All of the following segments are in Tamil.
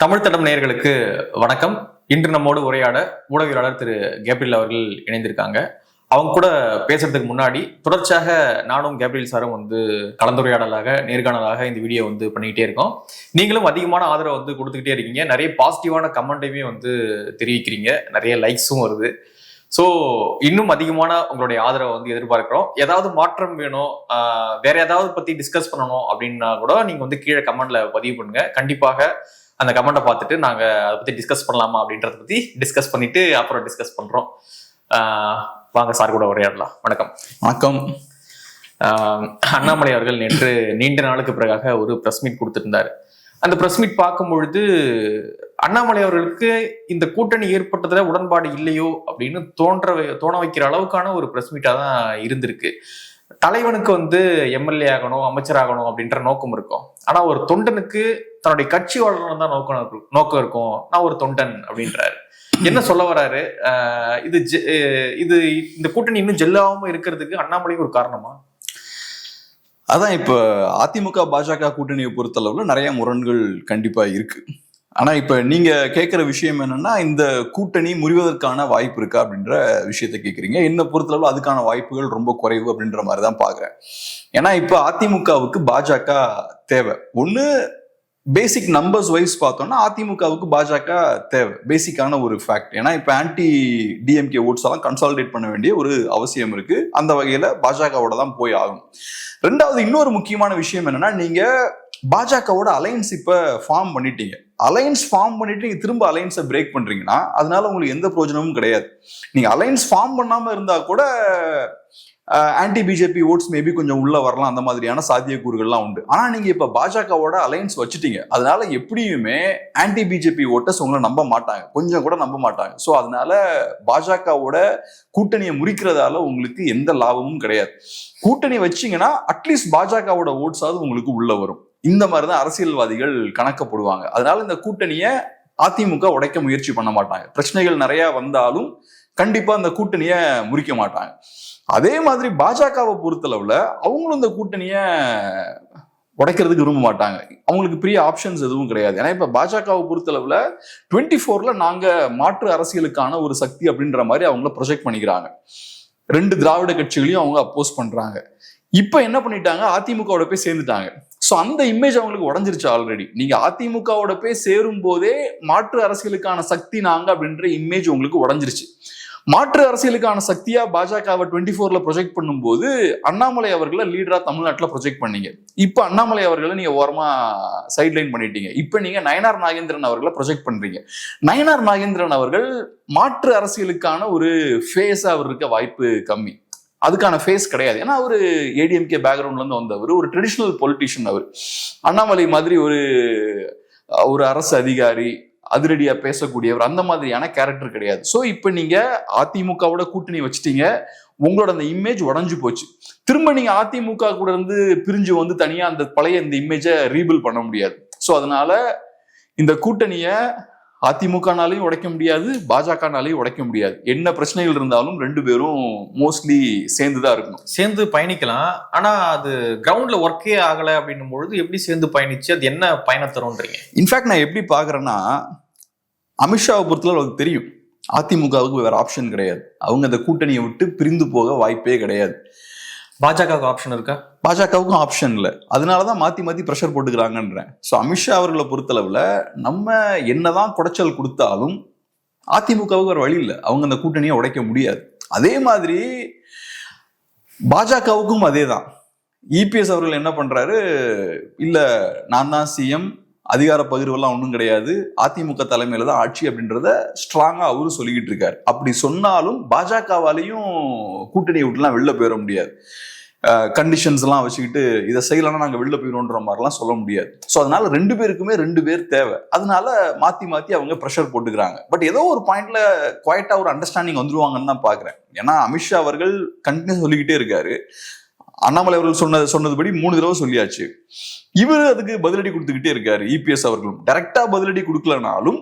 தமிழ் தடம் நேயர்களுக்கு வணக்கம். இன்று நம்மோடு உரையாட ஊடகவியலாளர் திரு கேப்ரியல் அவர்கள் இணைந்திருக்காங்க. அவங்க கூட பேசுறதுக்கு முன்னாடி தொடர்ச்சியாக நானும் கேப்ரியல் சாரும் கலந்துரையாடலாக நேர்காணலாக இந்த வீடியோ பண்ணிக்கிட்டே இருக்கோம். நீங்களும் அதிகமான ஆதரவு கொடுத்துக்கிட்டே இருக்கீங்க. நிறைய பாசிட்டிவான கமெண்ட்டையுமே தெரிவிக்கிறீங்க. நிறைய லைக்ஸும் வருது. ஸோ இன்னும் அதிகமான உங்களுடைய ஆதரவை எதிர்பார்க்கிறோம். ஏதாவது மாற்றம் வேணும், வேற ஏதாவது பத்தி டிஸ்கஸ் பண்ணணும் அப்படின்னா கூட நீங்க கீழே கமெண்ட்ல பதிவு பண்ணுங்க. கண்டிப்பாக அந்த கமெண்ட்டை பார்த்துட்டு நாங்க அதை பத்தி டிஸ்கஸ் பண்ணலாமா அப்படின்றத பத்தி டிஸ்கஸ் பண்ணிட்டு அப்புறம் டிஸ்கஸ் பண்றோம். வாங்க சார் கூட உரையாடலாம். வணக்கம். வணக்கம். அண்ணாமலை அவர்கள் நேற்று நீண்ட நாளுக்கு பிறகாக ஒரு பிரஸ் மீட் கொடுத்திருந்தாரு. அந்த பிரஸ் மீட் பார்க்கும் பொழுது அண்ணாமலை அவர்களுக்கு இந்த கூட்டணி ஏற்பட்டதுல உடன்பாடு இல்லையோ அப்படின்னு தோண வைக்கிற அளவுக்கான ஒரு பிரஸ் மீட்டா தான் இருந்திருக்கு. தலைவனுக்கு எம்எல்ஏ ஆகணும், அமைச்சர் ஆகணும் அப்படின்ற நோக்கம் இருக்கும். ஆனா ஒரு தொண்டனுக்கு தன்னுடைய கட்சி வளரணும் தான் நோக்கம் இருக்கும். நான் ஒரு தொண்டன் அப்படின்றாரு. என்ன சொல்ல வர்றாரு? இது இந்த கூட்டணி இன்னும் ஜெல்லாம இருக்கிறதுக்கு அண்ணாமலைக்கு ஒரு காரணமா? அதான் இப்ப அதிமுக பாஜக கூட்டணியை பொறுத்தளவுல நிறைய முரண்கள் கண்டிப்பா இருக்கு. ஆனா இப்ப நீங்க கேட்கிற விஷயம் என்னன்னா, இந்த கூட்டணி முறிவதற்கான வாய்ப்பு இருக்கா அப்படின்ற விஷயத்த கேட்குறீங்க. என்ன பொறுத்தளவு அதுக்கான வாய்ப்புகள் ரொம்ப குறைவு அப்படின்ற மாதிரிதான் பாக்குறேன். ஏன்னா இப்ப அதிமுகவுக்கு பாஜக தேவை. ஒண்ணு பேசிக் நம்பர்ஸ் வைஸ் பார்த்தோம்னா அதிமுகவுக்கு பாஜக தேவை, பேசிக்கான ஒரு ஃபேக்ட். ஏன்னா இப்ப ஆன்டி டிஎம்கே ஓட்ஸ் எல்லாம் கன்சாலிடேட் பண்ண வேண்டிய ஒரு அவசியம் இருக்கு. அந்த வகையில பாஜகவோட தான் போய் ஆகணும். ரெண்டாவது இன்னொரு முக்கியமான விஷயம் என்னன்னா, நீங்க பாஜகவோட அலையன்ஸ் இப்ப ஃபார்ம் பண்ணிட்டீங்க. அலையன்ஸ் ஃபார்ம் பண்ணிட்டு நீங்க திரும்ப அலையன்ஸை பிரேக் பண்றீங்கன்னா அதனால உங்களுக்கு எந்த பிரயோஜனமும் கிடையாது. நீங்க அலையன்ஸ் ஃபார்ம் பண்ணாம இருந்தா கூட ஆன்டி பிஜேபி ஓட்ஸ் மேபி கொஞ்சம் உள்ள வரலாம், அந்த மாதிரியான சாத்தியக்கூறுகள்லாம் உண்டு. ஆனா நீங்க இப்ப பாஜகவோட அலையன்ஸ் வச்சுட்டீங்க. அதனால எப்படியுமே ஆன்டி பிஜேபி ஓட்டர்ஸ் உங்களை நம்ப மாட்டாங்க, கொஞ்சம் கூட நம்ப மாட்டாங்க. ஸோ அதனால பாஜகவோட கூட்டணியை முறிக்கிறதால உங்களுக்கு எந்த லாபமும் கிடையாது. கூட்டணி வச்சீங்கன்னா அட்லீஸ்ட் பாஜகவோட ஓட்ஸாவது உங்களுக்கு உள்ள வரும். இந்த மாதிரிதான் அரசியல்வாதிகள் கணக்கப்படுவாங்க. அதனால இந்த கூட்டணியை அதிமுக உடைக்க முயற்சி பண்ண மாட்டாங்க. பிரச்சனைகள் நிறைய வந்தாலும் கண்டிப்பா இந்த கூட்டணியை முறிக்க மாட்டாங்க. அதே மாதிரி பாஜகவை பொறுத்தளவுல அவங்களும் இந்த கூட்டணியை உடைக்கிறதுக்கு விரும்ப மாட்டாங்க. அவங்களுக்கு பெரிய ஆப்ஷன்ஸ் எதுவும் கிடையாது. ஏன்னா இப்ப பாஜகவை பொறுத்தளவுல 24ல நாங்க மாற்று அரசியலுக்கான ஒரு சக்தி அப்படின்ற மாதிரி அவங்கள ப்ரொஜெக்ட் பண்ணிக்கிறாங்க. 2 திராவிட கட்சிகளையும் அவங்க அப்போஸ் பண்றாங்க. இப்ப என்ன பண்ணிட்டாங்க, அதிமுகவோட போய் சேர்ந்துட்டாங்க. ஸோ அந்த இமேஜ் அவங்களுக்கு உடஞ்சிருச்சு ஆல்ரெடி. நீங்க அதிமுகவோட போய் சேரும் போதே மாற்று அரசியலுக்கான சக்தி நாங்க அப்படின்ற இமேஜ் உங்களுக்கு உடஞ்சிருச்சு. மாற்று அரசியலுக்கான சக்தியா பாஜகவை 24ல ப்ரொஜெக்ட் பண்ணும்போது அண்ணாமலை அவர்களை லீடரா தமிழ்நாட்டில் ப்ரொஜெக்ட் பண்ணீங்க. இப்ப அண்ணாமலை அவர்களை நீங்க ஓரமா சைட்லைன் பண்ணிட்டீங்க. இப்ப நீங்க நயனார் நாகேந்திரன் அவர்களை ப்ரொஜெக்ட் பண்றீங்க. நயனார் நாகேந்திரன் அவர்கள் மாற்று அரசியலுக்கான ஒரு ஃபேஸா அவர் இருக்க வாய்ப்பு கம்மி. அதுக்கான ஃபேஸ் கிடையாது. ஏன்னா அவரு ஏடிஎம்கே பேக்ரவுண்ட்ல இருந்து வந்தவர், ஒரு ட்ரெடிஷனல் பொலிட்டிஷியன். அவர் அண்ணாமலை மாதிரி ஒரு அரசு அதிகாரி, அதிரடியா பேசக்கூடியவர், அந்த மாதிரியான கேரக்டர் கிடையாது. ஸோ இப்போ நீங்க அதிமுகவோட கூட்டணி வச்சுட்டீங்க, உங்களோட அந்த இமேஜ் உடஞ்சு போச்சு. திரும்ப நீங்க அதிமுக கூட இருந்து பிரிஞ்சு தனியா அந்த பழைய இந்த இமேஜை ரீபில் பண்ண முடியாது. ஸோ அதனால இந்த கூட்டணியை அதிமுகனாலையும் உடைக்க முடியாது, பாஜகனாலையும் உடைக்க முடியாது. என்ன பிரச்சனைகள் இருந்தாலும் 2 பேரும் மோஸ்ட்லி சேர்ந்துதான் இருக்கணும், சேர்ந்து பயணிக்கலாம். ஆனா அது கிரவுண்ட்ல ஒர்க்கே ஆகல அப்படின்னும் பொழுது எப்படி சேர்ந்து பயணிச்சு அது என்ன பயணம் தரும்ன்றீங்க? இன்ஃபேக்ட் நான் எப்படி பாக்குறேன்னா, அமித்ஷாவை பொறுத்தவரை அவருக்கு தெரியும் அதிமுகவுக்கு வேற ஆப்ஷன் கிடையாது. அவங்க அந்த கூட்டணியை விட்டு பிரிந்து போக வாய்ப்பே கிடையாது. பாஜகவுக்கு ஆப்ஷன் இருக்கா? பாஜகவுக்கும் ஆப்ஷன் இல்லை. அதனாலதான் மாத்தி ப்ரெஷர் போட்டுக்கிறாங்கன்றேன். ஸோ அமித்ஷா அவர்களை பொறுத்தளவுல நம்ம என்னதான் குடைச்சல் கொடுத்தாலும் அதிமுகவுக்கு ஒரு வழி இல்லை, அவங்க அந்த கூட்டணியை உடைக்க முடியாது. அதே மாதிரி பாஜகவுக்கும் அதே தான். இபிஎஸ் அவர்கள் என்ன பண்றாரு, இல்ல நான் தான் சிஎம், அதிகார பகிர்வெல்லாம் ஒன்றும் கிடையாது, அதிமுக தலைமையில தான் ஆட்சி அப்படின்றத ஸ்ட்ராங்கா அவரு சொல்லிக்கிட்டு இருக்காரு. அப்படி சொன்னாலும் பாஜகவாலையும் கூட்டணியை விட்டுலாம் வெளில போயிட முடியாது. கண்டிஷன்ஸ் எல்லாம் வச்சுக்கிட்டு இதை செய்யலன்னா நாங்க வெளில போயிடும்ன்ற மாதிரிலாம் சொல்ல முடியாது. ஸோ அதனால 2 பேருக்குமே 2 பேர் தேவை. அதனால மாத்தி அவங்க ப்ரெஷர் போட்டுக்கிறாங்க. பட் ஏதோ ஒரு பாயிண்ட்ல குவாய்ட்டா ஒரு அண்டர்ஸ்டாண்டிங் வந்துருவாங்கன்னு தான் பாக்குறேன். ஏன்னா அமித்ஷா அவர்கள் கண்டினியூ சொல்லிக்கிட்டே இருக்காரு. அண்ணாமலை அவர்கள் சொன்னதுபடி 3 தடவை சொல்லியாச்சு. இவர் அதுக்கு பதிலடி கொடுத்துக்கிட்டே இருக்காரு. இபிஎஸ் அவர்களும் டைரக்டா பதிலடி கொடுக்கலனாலும்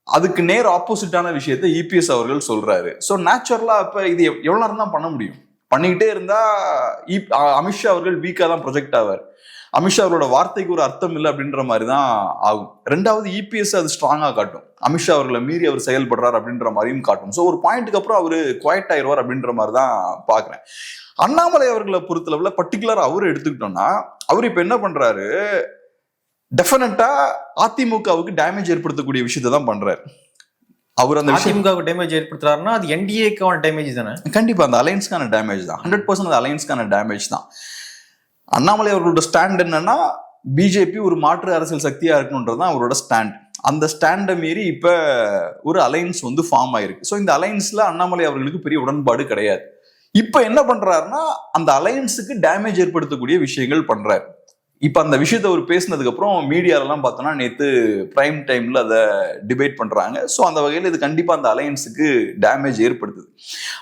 அதுக்கு நேர் ஆப்போசிட்டான விஷயத்த இபிஎஸ் அவர்கள் சொல்றாரு. ஸோ நேச்சுரலா இப்ப இது எவ்வளவு நேரம் தான் பண்ண முடியும்? பண்ணிக்கிட்டே இருந்தா அமித்ஷா அவர்கள் வீக்கா தான் ப்ரொஜெக்ட் ஆவார். அமித்ஷா அவர்களோட வார்த்தைக்கு ஒரு அர்த்தம் இல்லை அப்படின்ற மாதிரி தான் ஆகும். ரெண்டாவது இபிஎஸ் அது ஸ்ட்ராங்கா காட்டும், அமித்ஷா அவர்களை மீறி அவர் செயல்படுறாரு அப்படின்ற மாதிரியும் காட்டும். ஸோ ஒரு பாயிண்ட்டுக்கு அப்புறம் அவரு குவாய்ட் ஆயிடுவார் அப்படின்ற மாதிரி தான் பாக்குறேன். அண்ணாமலை அவர்களை பொறுத்தளவுல பர்டிகுலரா அவரு எடுத்துக்கிட்டோம்னா, அவர் இப்ப என்ன பண்றாரு, டெஃபினட்டா அதிமுகவுக்கு டேமேஜ் ஏற்படுத்தக்கூடிய விஷயத்தை தான் பண்றாரு. அவர் அந்த அதிமுகவுக்கு டேமேஜ் ஏற்படுத்துறாருன்னா அது என்டிஏக்கான டேமேஜ் தானே? கண்டிப்பா அந்த அலையன்ஸ்க்கான டேமேஜ் தான், 100% அந்த அலையன்ஸ்க்கான டேமேஜ் தான். அண்ணாமலை அவர்களோட ஸ்டாண்ட் என்னன்னா, பிஜேபி ஒரு மாற்று அரசியல் சக்தியா இருக்கணும்ன்றதுதான் அவரோட ஸ்டாண்ட். அந்த ஸ்டாண்டை மீறி இப்ப ஒரு அலையன்ஸ் வந்து ஃபார்ம் ஆயிருக்கு. ஸோ இந்த அலையன்ஸ்ல அண்ணாமலை அவர்களுக்கு பெரிய உடன்பாடு கிடையாது. இப்ப என்ன பண்றாருன்னா, அந்த அலையன்ஸுக்கு டேமேஜ் ஏற்படுத்தக்கூடிய விஷயங்கள் பண்றாரு. இப்ப அந்த விஷயத்த அவர் பேசினதுக்கு அப்புறம் மீடியாலாம் பார்த்தோம்னா நேத்து பிரைம் டைம்ல அதை டிபேட் பண்றாங்க. ஸோ அந்த வகையில் இது கண்டிப்பா அந்த அலையன்ஸுக்கு டேமேஜ் ஏற்படுத்துது.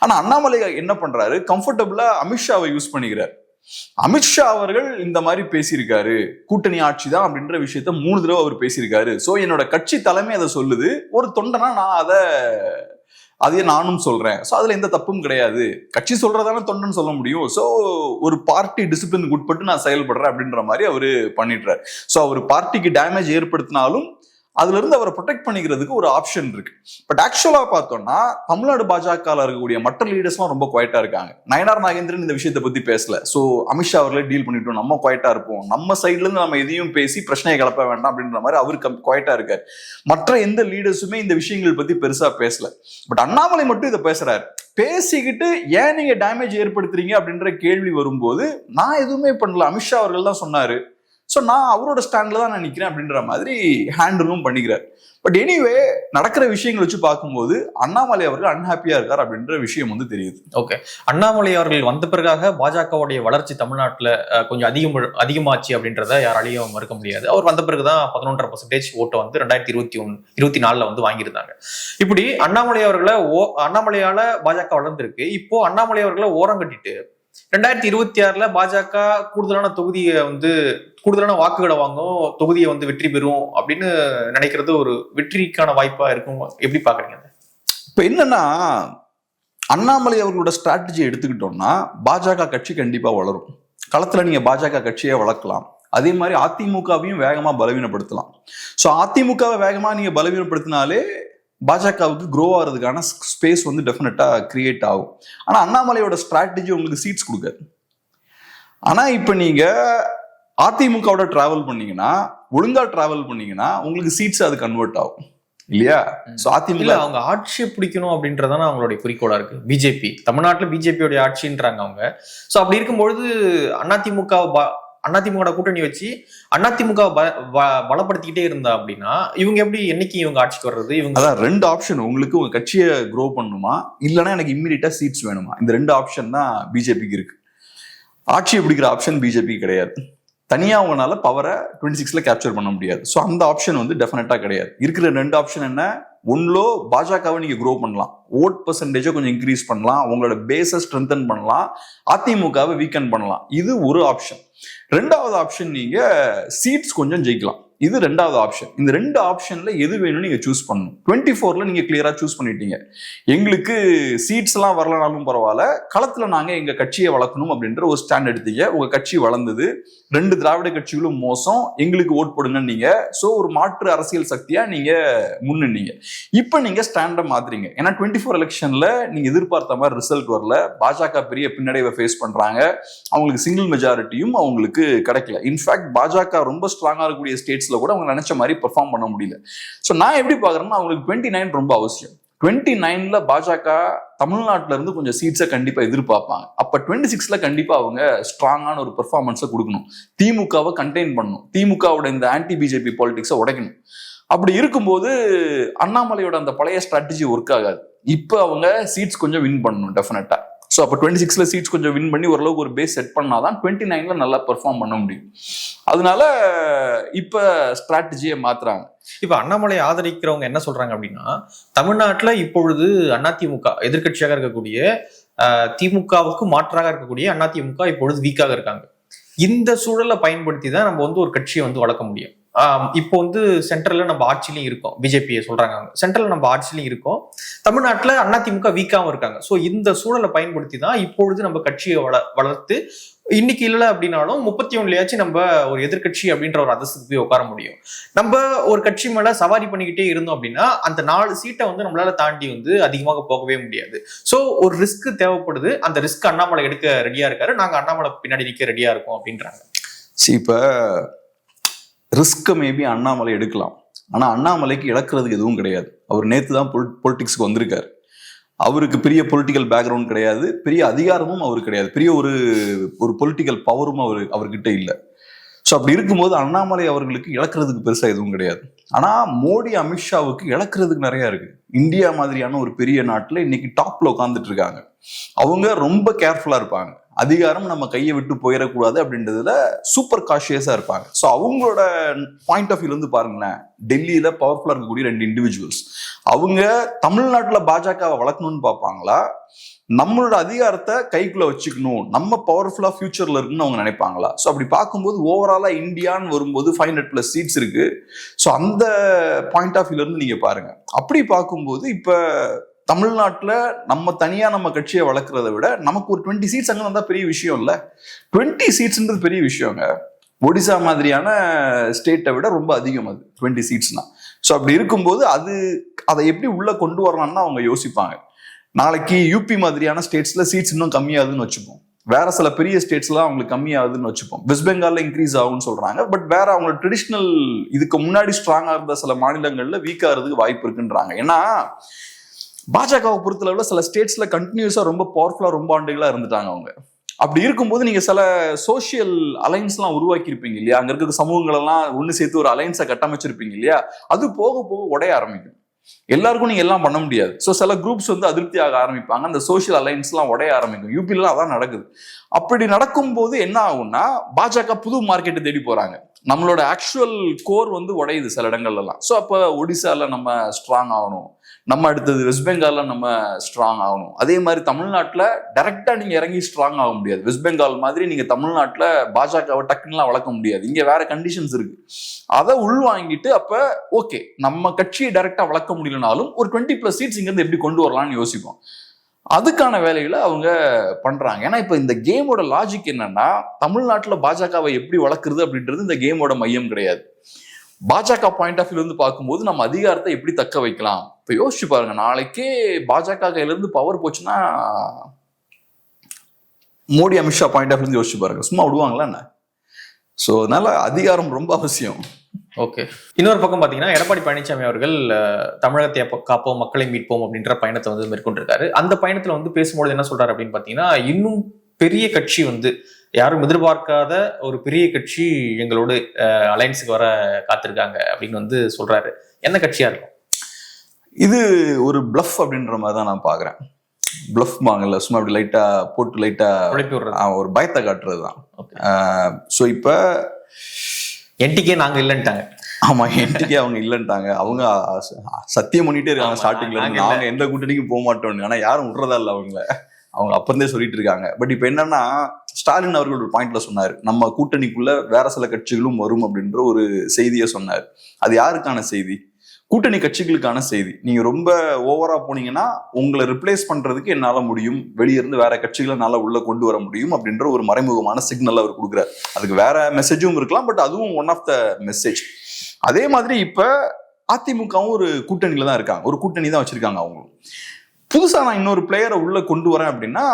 ஆனா அண்ணாமலை என்ன பண்றாரு, கம்ஃபர்டபுளா அமித்ஷாவை யூஸ் பண்ணிக்கிறார். அமித்ஷா அவர்கள் இந்த மாதிரி பேசியிருக்காரு, கூட்டணி ஆட்சி தான் அப்படின்ற விஷயத்த 3 தடவை அவர் பேசியிருக்காரு. ஸோ என்னோட கட்சி தலைமை அதை சொல்லுது, ஒரு தொண்டனா நான் அதையே நானும் சொல்றேன். ஸோ அதுல எந்த தப்பும் கிடையாது, கட்சி சொல்றதான தொண்டன் சொல்ல முடியும். ஸோ ஒரு பார்ட்டி டிசிப்ளினுக்கு உட்பட்டு நான் செயல்படுறேன் அப்படின்ற மாதிரி அவரு பண்ணிடுறாரு. ஸோ அவர் பார்ட்டிக்கு டேமேஜ் ஏற்படுத்தினாலும் அதுல இருந்து அவரை ப்ரொடெக்ட் பண்ணிக்கிறதுக்கு ஒரு ஆப்ஷன் இருக்கு. பட் ஆக்சுவலா பார்த்தோம்னா தமிழ்நாடு பாஜக இருக்கக்கூடிய மற்ற லீடர்ஸ்லாம் ரொம்ப குவைட்டா இருக்காங்க. நயனார் நாகேந்திரன் இந்த விஷயத்தை பத்தி பேசல. ஸோ அமித்ஷா அவர்களே டீல் பண்ணிட்டோம், நம்ம குவைட்டா இருப்போம், நம்ம சைட்ல இருந்து நம்ம எதையும் பேசி பிரச்சனையை கிளப்ப வேண்டாம் அப்படின்ற மாதிரி அவரு குவைட்டா இருக்காரு. மற்ற எந்த லீடர்ஸுமே இந்த விஷயங்கள் பத்தி பெருசா பேசல. பட் அண்ணாமலை மட்டும் இதை பேசுறாரு. பேசிக்கிட்டு ஏன் நீங்க டேமேஜ் ஏற்படுத்துறீங்க அப்படின்ற கேள்வி வரும்போது நான் எதுவுமே பண்ணல, அமித்ஷா அவர்கள் தான் சொன்னாரு, ஸோ நான் அவரோட ஸ்டாண்ட்ல தான் நான் நிற்கிறேன் அப்படின்ற மாதிரி ஹேண்டிலும் பண்ணிக்கிறார். பட் எனிவே நடக்கிற விஷயங்கள் வச்சு பார்க்கும்போது அண்ணாமலை அவர்கள் அன்ஹாப்பியா இருக்கார் அப்படின்ற விஷயம் வந்து தெரியுது. ஓகே, அண்ணாமலை அவர்கள் வந்த பிறகாக பாஜகவுடைய வளர்ச்சி தமிழ்நாட்டில் கொஞ்சம் அதிகமாச்சு அப்படின்றத யாராலையும் மறுக்க முடியாது. அவர் வந்த பிறகுதான் 11.5% ஓட்டை வந்து 2024 வந்து வாங்கியிருந்தாங்க. இப்படி அண்ணாமலையால பாஜக வளர்ந்திருக்கு. இப்போ அண்ணாமலை அவர்களை ஓரம் கட்டிட்டு 2026 பாஜக கூடுதலான வாக்குகளை வாங்கும், தொகுதியை வந்து வெற்றி பெறும் அப்படின்னு நினைக்கிறது ஒரு வெற்றிக்கான வாய்ப்பா இருக்கும். எப்படி பாக்குறீங்க? இப்ப என்னன்னா, அண்ணாமலை அவர்களோட ஸ்ட்ராட்டஜி எடுத்துக்கிட்டோம்னா பாஜக கட்சி கண்டிப்பா வளரும். களத்துல நீங்க பாஜக கட்சியை வளர்க்கலாம், அதே மாதிரி அதிமுகவையும் வேகமா பலவீனப்படுத்தலாம். ஸோ அதிமுகவை வேகமா நீங்க பலவீனப்படுத்தினாலே பாஜகவுக்கு க்ரோ ஆகிறதுக்கான ஸ்பேஸ் வந்து டெஃபினட்டா கிரியேட் ஆகும். ஆனா அண்ணாமலையோட ஸ்ட்ராட்டஜி உங்களுக்கு சீட்ஸ் கொடுக்காது. ஆனா இப்ப நீங்க அதிமுகவோட டிராவல் பண்ணீங்கன்னா, ஒழுங்கா டிராவல் பண்ணீங்கன்னா உங்களுக்கு சீட்ஸ் அது கன்வெர்ட் ஆகும் இல்லையா? சோ அதிமுக அவங்க ஆட்சியை பிடிக்கணும் அப்படின்றதான அவங்களுடைய குறிக்கோளா இருக்கு. பிஜேபி தமிழ்நாட்டுல பிஜேபியோட ஆட்சின்றாங்க அவங்க. சோ அப்படி இருக்கும்பொழுது அதிமுக கூட்டணி வச்சு அதிமுக பலப்படுத்திக்கிட்டே இருந்தா அப்படின்னா இவங்க எப்படி என்னைக்கு இவங்க ஆட்சிக்கு வர்றது? இவங்க அதான் 2 ஆப்ஷன், உங்களுக்கு உங்க கட்சியை க்ரோ பண்ணணுமா இல்லைன்னா எனக்கு இம்மிடியட்டா சீட்ஸ் வேணுமா, இந்த 2 ஆப்ஷன் தான் பிஜேபிக்கு இருக்கு. ஆட்சியை பிடிக்கிற ஆப்ஷன் பிஜேபி கிடையாது. தனியா அவங்களால பவரை 26ல கேப்சர் பண்ண முடியாது. ஸோ அந்த ஆப்ஷன் வந்து டெஃபினட்டா கிடையாது. இருக்கிற 2 ஆப்ஷன் என்ன, ஒன்லோ பாஜகவை நீங்க க்ரோ பண்ணலாம், ஓட் பர்சன்டேஜை கொஞ்சம் இன்க்ரீஸ் பண்ணலாம், உங்களோட பேஸை ஸ்ட்ரென்தன் பண்ணலாம், அதிமுகவை வீக்கன் பண்ணலாம். இது ஒரு ஆப்ஷன். 2வது ஆப்ஷன் நீங்க சீட்ஸ் கொஞ்சம் ஜெயிக்கலாம். இது 2வது ஆப்ஷன். இந்த 2 ஆப்ஷன்ல எது வேணும்னு நீங்க சூஸ் பண்ணணும். 24ல நீங்க கிளியரா சூஸ் பண்ணிட்டீங்க, எங்களுக்கு சீட்ஸ் எல்லாம் வரலனாலும் பரவாயில்ல, களத்துல நாங்க எங்க கட்சியை வளர்க்கணும் அப்படின்ற ஒரு ஸ்டாண்ட் எடுத்தீங்க. உங்க கட்சி வளர்ந்தது, 2 திராவிட கட்சிகளும் மோசம், எங்களுக்கு ஓட் போடுங்க நீங்க. சோ ஒரு மாற்று அரசியல் சக்தியா நீங்க முன்னீங்க. இப்ப நீங்க ஸ்டாண்டை மாத்துறீங்க. ஏன்னா 24 எலெக்ஷன்ல நீங்க எதிர்பார்த்த மாதிரி ரிசல்ட் வரல, பாஜக பெரிய பின்னடைவை ஃபேஸ் பண்றாங்க, அவங்களுக்கு சிங்கிள் மெஜாரிட்டியும் அவங்களுக்கு கிடைக்கல. இன்ஃபேக்ட் பாஜக ரொம்ப ஸ்ட்ராங்கா இருக்கக்கூடிய ஸ்டேட்ஸ் கூட அவங்க நினைச்ச மாதிரி பெர்ஃபார்ம் பண்ண முடியல. சோ நான் எப்படி பாக்குறேன்னா, அவங்களுக்கு 29 ரொம்ப அவசியம். 29ல பாஜக தமிழ்நாட்டுல இருந்து கொஞ்சம் சீட்ஸை கண்டிப்பா எதிர்பார்ப்பாங்க. அப்ப 26ல கண்டிப்பா அவங்க ஸ்ட்ராங்கான ஒரு பெர்ஃபார்மன்ஸை கொடுக்கணும், திமுகவை கண்டெயின் பண்ணணும், திமுகவோட இந்த ஆன்டி பிஜேபி பாலிடிக்ஸை உடைக்கணும். அப்படி இருக்கும்போது அண்ணாமலையோட அந்த பழைய ஸ்ட்ராட்டஜி ஒர்க் ஆகாது. இப்ப அவங்க சீட்ஸ் கொஞ்சம் வின் பண்ணணும் டெஃபினட்டா. ஸோ அப்போ 26ல சீட்ஸ் கொஞ்சம் வின் பண்ணி ஓரளவுக்கு ஒரு பேஸ் செட் பண்ணாதான் 29ல நல்லா பெர்ஃபார்ம் பண்ண முடியும். அதனால இப்ப ஸ்ட்ராட்டஜியை மாத்துறாங்க. இப்ப அண்ணாமலை ஆதரிக்கிறவங்க என்ன சொல்றாங்க அப்படின்னா, தமிழ்நாட்டுல இப்பொழுது அதிமுக எதிர்கட்சியாக இருக்கக்கூடிய திமுகவுக்கு மாற்றாக இருக்கக்கூடிய அதிமுக இப்பொழுது வீக்காக இருக்காங்க. இந்த சூழலை பயன்படுத்தி தான் நம்ம வந்து ஒரு கட்சியை வந்து வளர்க்க முடியும். இப்போ வந்து சென்ட்ரல்ல நம்ம ஆட்சியிலையும் இருக்கோம், பிஜேபியை சொல்றாங்க, சென்ட்ரல்ல நம்ம ஆட்சியிலையும் இருக்கோம், தமிழ்நாட்டுல அதிமுக வீக்காவும் இருக்காங்க. ஸோ இந்த சூழலை பயன்படுத்தி தான் இப்பொழுது நம்ம கட்சியை வளர்த்து இன்னைக்கு இல்லை அப்படின்னாலும் 31லயாச்சும் நம்ம ஒரு எதிர்கட்சி அப்படின்ற ஒரு அந்தஸ்துக்கு போய் உட்கார முடியும். நம்ம ஒரு கட்சி மேல சவாரி பண்ணிக்கிட்டே இருந்தோம் அப்படின்னா அந்த 4 சீட்டை வந்து நம்மளால தாண்டி வந்து அதிகமாக போகவே முடியாது. ஸோ ஒரு ரிஸ்க் தேவைப்படுது. அந்த ரிஸ்க் அண்ணாமலை எடுக்க ரெடியா இருக்காரு, நாங்க அண்ணாமலை பின்னாடி நிக்க ரெடியா இருக்கோம் அப்படின்றாங்க. இப்ப ரிஸ்க் மேபி அண்ணாமலை எடுக்கலாம், ஆனா அண்ணாமலைக்கு இழக்கிறதுக்கு எதுவும் கிடையாது. அவர் நேத்து தான் பொலிட்டிக்ஸ்க்கு வந்திருக்காரு. அவருக்கு பெரிய பொலிட்டிக்கல் பேக்ரவுண்ட் கிடையாது, பெரிய அதிகாரமும் அவருக்கு கிடையாது, பெரிய ஒரு பொலிட்டிக்கல் பவரும் அவர்கிட்ட இல்லை. ஸோ அப்படி இருக்கும்போது அண்ணாமலை அவர்களுக்கு இழக்கிறதுக்கு பெருசா எதுவும் கிடையாது. ஆனா மோடி அமித்ஷாவுக்கு இழக்கிறதுக்கு நிறைய இருக்கு. இந்தியா மாதிரியான ஒரு பெரிய நாட்டுல இன்னைக்கு டாப்ல உட்காந்துட்டு இருக்காங்க. அவங்க ரொம்ப கேர்ஃபுல்லா இருப்பாங்க. அதிகாரம் நம்ம கையை விட்டு போயிடக்கூடாது அப்படின்றதுல சூப்பர் காஷியஸா இருப்பாங்க. ஸோ அவங்களோட பாயிண்ட் ஆஃப் வியூல இருந்து பாருங்களேன், டெல்லியில பவர்ஃபுல்லா இருக்கக்கூடிய 2 இண்டிவிஜுவல்ஸ் அவங்க தமிழ்நாட்டுல பாஜகவை வளர்க்கணும்னு பார்ப்பாங்களா, நம்மளோட அதிகாரத்தை கைக்குள்ள வச்சுக்கணும், நம்ம பவர்ஃபுல்லா ஃபியூச்சர்ல இருக்குன்னு அவங்க நினைப்பாங்களா? ஸோ அப்படி பார்க்கும்போது ஓவராலா இந்தியான்னு வரும்போது 500+ சீட்ஸ் இருக்கு. ஸோ அந்த பாயிண்ட் ஆஃப் வியூல இருந்து நீங்க பாருங்க. அப்படி பார்க்கும்போது இப்ப தமிழ்நாட்டுல நம்ம தனியா நம்ம கட்சியை வளர்க்கறத விட நமக்கு ஒரு 20 சீட்ஸ் அங்க வந்தா பெரிய விஷயம் இல்ல. 20 சீட்ஸ்ன்றது பெரிய விஷயங்க. ஒடிசா மாதிரியான ஸ்டேட்டை விட ரொம்ப அதிகம் அது 20 சீட்ஸ்னா. ஸோ அப்படி இருக்கும்போது அதை எப்படி உள்ள கொண்டு வரலாம்னு அவங்க யோசிப்பாங்க. நாளைக்கு யூபி மாதிரியான ஸ்டேட்ஸ்ல சீட்ஸ் இன்னும் கம்மியாகுதுன்னு வச்சுப்போம், வேற சில பெரிய ஸ்டேட்ஸ்லாம் அவங்களுக்கு கம்மியாகுதுன்னு வச்சுப்போம், வெஸ்ட் பெங்கால்ல இன்க்ரீஸ் ஆகும்னு சொல்றாங்க. பட் வேற அவங்க ட்ரெடிஷ்னல் இதுக்கு முன்னாடி ஸ்ட்ராங்கா இருந்த சில மாநிலங்கள்ல வீக் ஆகிறதுக்கு வாய்ப்பு இருக்குன்றாங்க. ஏன்னா பாஜகவை பொறுத்தளவுல சில ஸ்டேட்ஸ்ல கண்டினியூஸா ரொம்ப பவர்ஃபுல்லா ரொம்ப ஆண்டுகளா இருந்துட்டாங்க அவங்க. அப்படி இருக்கும்போது நீங்க சில சோசியல் அலைன்ஸ் எல்லாம் உருவாக்கி இருப்பீங்க இல்லையா, அங்க இருக்க சமூகங்கள் எல்லாம் ஒண்ணு சேர்த்து ஒரு அலைன்ஸை கட்டமைச்சிருப்பீங்க இல்லையா, அது போக போக உடைய ஆரம்பிக்கும். எல்லாருக்கும் நீங்க எல்லாம் பண்ண முடியாது. ஸோ சில குரூப்ஸ் வந்து அதிருப்தி ஆக ஆரம்பிப்பாங்க, அந்த சோசியல் அலைன்ஸ் எல்லாம் உடைய ஆரம்பிக்கும். யூபிலாம் அதான் நடக்குது. அப்படி நடக்கும்போது என்ன ஆகும்னா பாஜக புது மார்க்கெட்டை தேடி போறாங்க. நம்மளோட ஆக்சுவல் கோர் வந்து உடையுது சில இடங்கள்ல எல்லாம். ஸோ அப்ப ஒடிசால நம்ம ஸ்ட்ராங் ஆகணும், நம்ம அடுத்தது வெஸ்ட் பெங்கால்ல நம்ம ஸ்ட்ராங் ஆகணும். அதே மாதிரி தமிழ்நாட்டில் டைரக்டா நீங்க இறங்கி ஸ்ட்ராங் ஆக முடியாது. வெஸ்ட் பெங்கால் மாதிரி நீங்க தமிழ்நாட்டில் பாஜகவை டக்குன்னுலாம் வளர்க்க முடியாது, இங்க வேற கண்டிஷன்ஸ் இருக்கு. அதை உள்வாங்கிட்டு அப்ப ஓகே நம்ம கட்சியை டைரக்டா வளர்க்க முடியலனாலும் ஒரு 20+ சீட்ஸ் இங்க இருந்து எப்படி கொண்டு வரலாம்னு யோசிப்போம். அதுக்கான வேலைகளை அவங்க பண்றாங்க. ஏன்னா இப்ப இந்த கேமோட லாஜிக் என்னன்னா, தமிழ்நாட்டில் பாஜகவை எப்படி வளர்க்குறது அப்படின்றது இந்த கேமோட மையம் கிடையாது. பாஜக பாயிண்ட் ஆஃப் வியூல இருந்து பார்க்கும்போது நம்ம அதிகாரத்தை எப்படி தக்க வைக்கலாம். இப்ப யோசிச்சு பாருங்க, நாளைக்கே பாஜக கையில இருந்து பவர் போச்சுன்னா Modi Amit Shah point of view இருந்து யோசிச்சு பாருங்க, சும்மா விடுவாங்களா என்ன? ஸோ அதனால அதிகாரம் ரொம்ப அவசியம். ஓகே. இன்னொரு பக்கம் பாத்தீங்கன்னா எடப்பாடி பழனிசாமி அவர்கள் தமிழகத்தை காப்போம் மக்களை மீட்போம் அப்படின்ற பயணத்தை வந்து மேற்கொண்டிருக்காரு. அந்த பயணத்துல வந்து பேசும்போது என்ன சொல்றாரு அப்படின்னு பாத்தீங்கன்னா, இன்னும் பெரிய கட்சி வந்து யாரும் எதிர்பார்க்காத ஒரு பெரிய கட்சி எங்களோட அலைன்ஸுக்கு வர காத்திருக்காங்க அப்படின்னு வந்து சொல்றாரு. என்ன கட்சியா இருக்கும் இது? ஒரு பிளஃப் அப்படின்ற மாதிரி தான் நான் பாக்குறேன். பிளஃப் வாங்கல, சும்மா அப்படி லைட்டா போட்டு லைட்டா ஒரு பயத்தை காட்டுறதுதான். ஸோ இப்ப என்டிகே நாங்க இல்லைன்ட்டாங்க. ஆமா, என்டிகே அவங்க இல்லைன்ட்டாங்க. அவங்க சத்தியம் பண்ணிட்டே இருக்காங்க ஸ்டார்டிங்ல, நாங்க எந்த கூட்டணிக்கும் போக மாட்டோம்னு. ஆனா யாரும் விடுறதா இல்லை அவங்க அப்பந்தே சொல்லிட்டு இருக்காங்க. பட் இப்ப என்னன்னா, ஸ்டாலின் அவர்கள் ஒரு பாயிண்ட்ல சொன்னாரு, நம்ம கூட்டணிக்குள்ள வேற சில கட்சிகளும் வரும் அப்படின்ற ஒரு செய்தியை சொன்னார். அது யாருக்கான செய்தி? கூட்டணி கட்சிகளுக்கான செய்தி. நீங்க ரொம்ப ஓவரா போனீங்கன்னா உங்களை ரிப்ளேஸ் பண்றதுக்கு என்னால முடியும், வெளியே இருந்து வேற கட்சிகளை என்னால உள்ள கொண்டு வர முடியும் அப்படின்ற ஒரு மறைமுகமான சிக்னல் அவர் கொடுக்குறாரு. அதுக்கு வேற மெசேஜும் இருக்கலாம், பட் அதுவும் ஒன் ஆஃப் த மெசேஜ். அதே மாதிரி இப்ப அதிமுகவும் ஒரு கூட்டணியில தான் இருக்காங்க, ஒரு கூட்டணி தான் வச்சிருக்காங்க. அவங்களும் புதுசா நான் இன்னொரு பிளேயரை உள்ள கொண்டு வரேன் அப்படின்னா